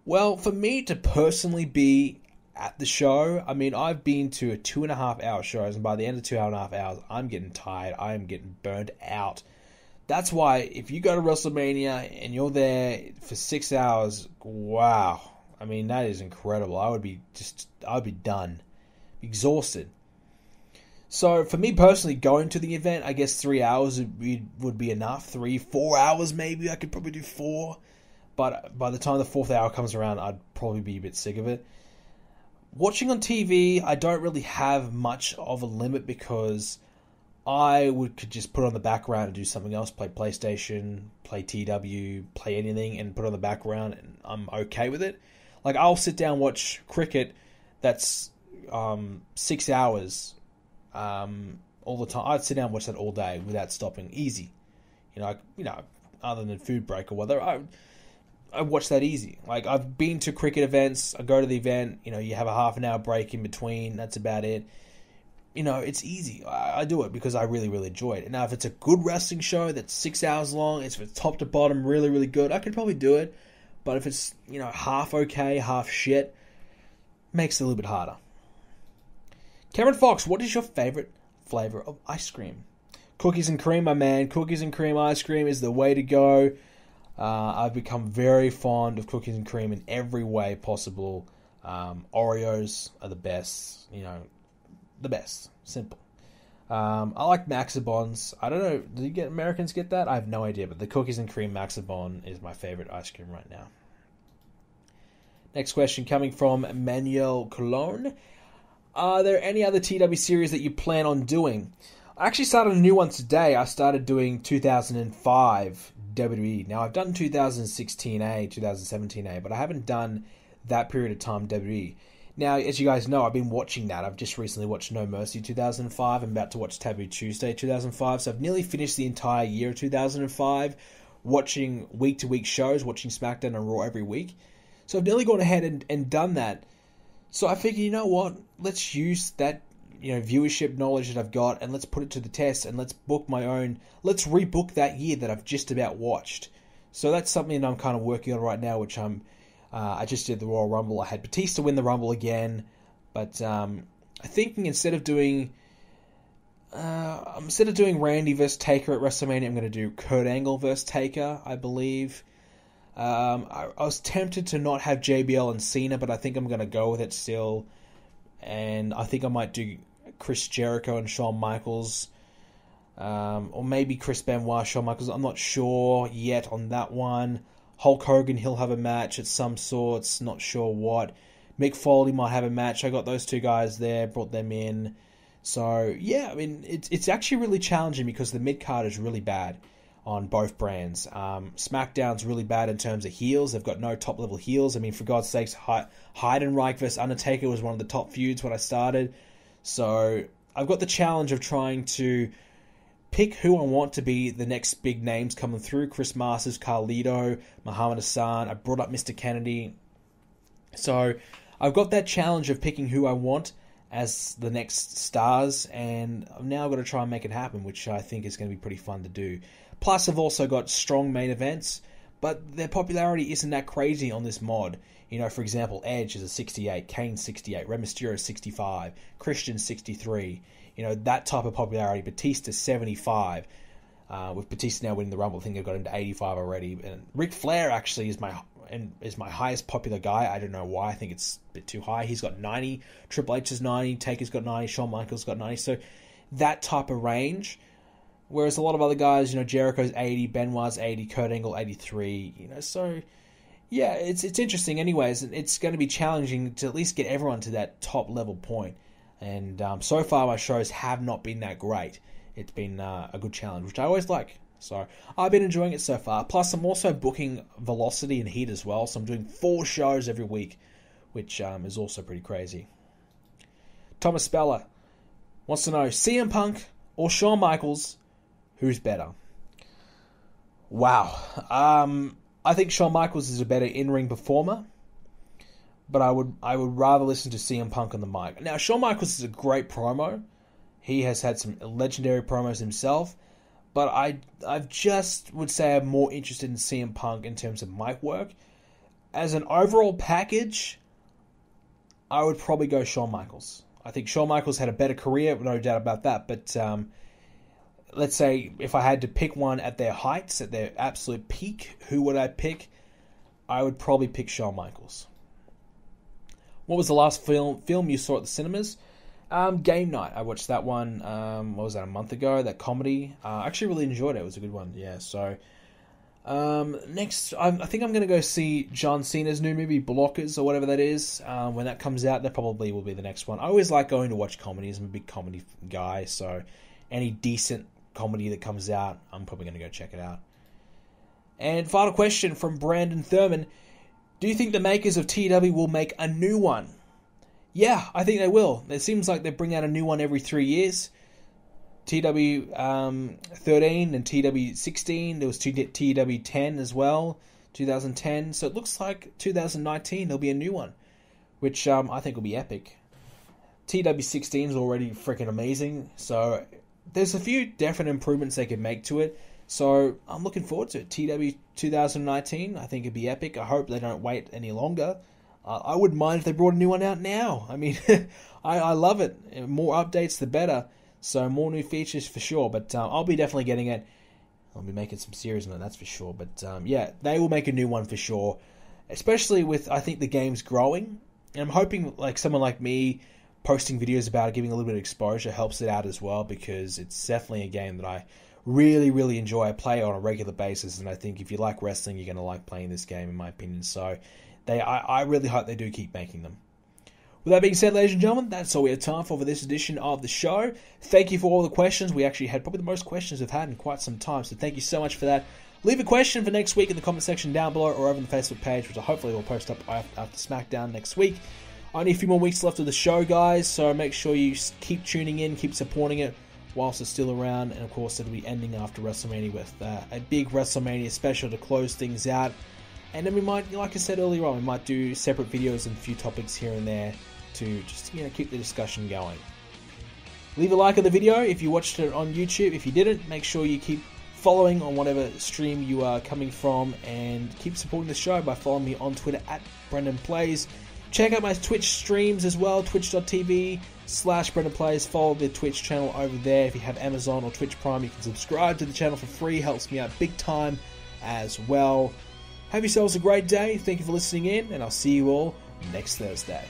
Well, for me to personally be at the show, I mean, I've been to a 2.5 hour shows, and by the end of 2.5 hours, I'm getting tired. I am getting burnt out. That's why if you go to Wrestlemania and you're there for 6 hours, wow. I mean, that is incredible. I would be done. Exhausted. So for me personally, going to the event, I guess 3 hours would be enough. 3-4 hours maybe. I could probably do 4. But by the time the 4th hour comes around, I'd probably be a bit sick of it. Watching on TV, I don't really have much of a limit because I could just put on the background and do something else. Play PlayStation, play TW, play anything and put on the background, and I'm okay with it. Like, I'll sit down and watch cricket that's 6 hours all the time. I'd sit down and watch that all day without stopping. Easy. Other than food break or whatever, I watch that easy. Like, I've been to cricket events. I go to the event. You have a half an hour break in between. That's about it. It's easy. I do it because I really, really enjoy it. And now, if it's a good wrestling show that's 6 hours long, it's from top to bottom really, really good, I could probably do it. But if it's, half okay, half shit, makes it a little bit harder. Cameron Fox, what is your favorite flavor of ice cream? Cookies and cream, my man. Cookies and cream ice cream is the way to go. I've become very fond of cookies and cream in every way possible. Oreos are the best. The best. Simple. I like Maxibons. I don't know. Do Americans get that? I have no idea. But the cookies and cream Maxibon is my favorite ice cream right now. Next question coming from Manuel Colon. Are there any other TW series that you plan on doing? I actually started a new one today. I started doing 2005 WWE. Now, I've done 2016A, 2017A, but I haven't done that period of time WWE. Now, as you guys know, I've been watching that. I've just recently watched No Mercy 2005. I'm about to watch Taboo Tuesday 2005. So I've nearly finished the entire year of 2005 watching week-to-week shows, watching Smackdown and Raw every week. So I've nearly gone ahead and done that. So I figured, you know what? Let's use that viewership knowledge that I've got, and let's put it to the test, and let's rebook that year that I've just about watched. So that's something that I'm kind of working on right now, which I just did the Royal Rumble. I had Batista win the Rumble again, but I'm thinking instead of doing Randy versus Taker at WrestleMania, I'm going to do Kurt Angle versus Taker, I believe. I was tempted to not have JBL and Cena, but I think I'm going to go with it still. And I think I might do Chris Jericho and Shawn Michaels. Or maybe Chris Benoit, Shawn Michaels. I'm not sure yet on that one. Hulk Hogan, he'll have a match at some sorts. Not sure what. Mick Foley might have a match. I got those two guys there, brought them in. So, yeah, I mean, it's actually really challenging because the mid-card is really bad on both brands. SmackDown's really bad in terms of heels. They've got no top-level heels. I mean, for God's sakes, Heidenreich versus Undertaker was one of the top feuds when I started. So I've got the challenge of trying to pick who I want to be the next big names coming through. Chris Masters, Carlito, Muhammad Hassan. I brought up Mr. Kennedy. So I've got that challenge of picking who I want as the next stars, and I've now got to try and make it happen, which I think is going to be pretty fun to do. Plus, I've also got strong main events, but their popularity isn't that crazy on this mod. For example, Edge is a 68, Kane 68, Rey Mysterio 65, Christian 63. That type of popularity. Batista 75. With Batista now winning the Rumble, I think they've got him to 85 already. And Ric Flair actually is my highest popular guy. I don't know why. I think it's a bit too high. He's got 90. Triple H is 90. Taker's got 90. Shawn Michaels got 90. So that type of range Whereas a lot of other guys, Jericho's 80, Benoit's 80, Kurt Angle 83, so yeah, it's interesting anyways, and it's going to be challenging to at least get everyone to that top level point. And so far my shows have not been that great. It's been a good challenge, which I always like. So I've been enjoying it so far. Plus I'm also booking Velocity and Heat as well, so I'm doing 4 shows every week, which is also pretty crazy. Thomas Speller wants to know, CM Punk or Shawn Michaels, who's better? Wow. I think Shawn Michaels is a better in-ring performer, but I would rather listen to CM Punk on the mic. Now, Shawn Michaels is a great promo. He has had some legendary promos himself, but I just would say I'm more interested in CM Punk in terms of mic work. As an overall package, I would probably go Shawn Michaels. I think Shawn Michaels had a better career, no doubt about that, but let's say if I had to pick one at their heights, at their absolute peak, who would I pick? I would probably pick Shawn Michaels. What was the last film you saw at the cinemas? Game Night. I watched that one, what was that, a month ago? That comedy. I actually really enjoyed it. It was a good one, yeah. So, next, I think I'm going to go see John Cena's new movie, Blockers, or whatever that is. When that comes out, that probably will be the next one. I always like going to watch comedies. I'm a big comedy guy, so any decent comedy that comes out, I'm probably going to go check it out. And final question from Brandon Thurman. Do you think the makers of TW will make a new one? Yeah, I think they will. It seems like they bring out a new one every 3 years. TW 13 and TW 16. There was TW 10 as well, 2010. So it looks like 2019 there'll be a new one, which I think will be epic. TW 16 is already freaking amazing. So there's a few definite improvements they could make to it. So I'm looking forward to it. TW 2019, I think it'd be epic. I hope they don't wait any longer. I wouldn't mind if they brought a new one out now. I mean, I love it. More updates, the better. So more new features for sure. But I'll be definitely getting it. I'll be making some series on it, that's for sure. But yeah, they will make a new one for sure. Especially with, I think, the game's growing. And I'm hoping like someone like me posting videos about it, giving a little bit of exposure helps it out as well. Because it's definitely a game that I really, really enjoy. I play on a regular basis. And I think if you like wrestling, you're going to like playing this game, in my opinion. So I really hope they do keep making them. With that being said, ladies and gentlemen, that's all we have time for this edition of the show. Thank you for all the questions. We actually had probably the most questions we've had in quite some time, so thank you so much for that. Leave a question for next week in the comment section down below or over on the Facebook page, which I hopefully will post up after SmackDown next week. Only a few more weeks left of the show, guys, so make sure you keep tuning in, keep supporting it whilst it's still around, and of course it'll be ending after WrestleMania with a big WrestleMania special to close things out. And then we might, like I said earlier on, we might do separate videos and a few topics here and there to just, keep the discussion going. Leave a like on the video if you watched it on YouTube. If you didn't, make sure you keep following on whatever stream you are coming from, and keep supporting the show by following me on Twitter at BrendanPlays. Check out my Twitch streams as well, twitch.tv/BrendanPlays. Follow the Twitch channel over there. If you have Amazon or Twitch Prime, you can subscribe to the channel for free. Helps me out big time as well. Have yourselves a great day. Thank you for listening in, and I'll see you all next Thursday.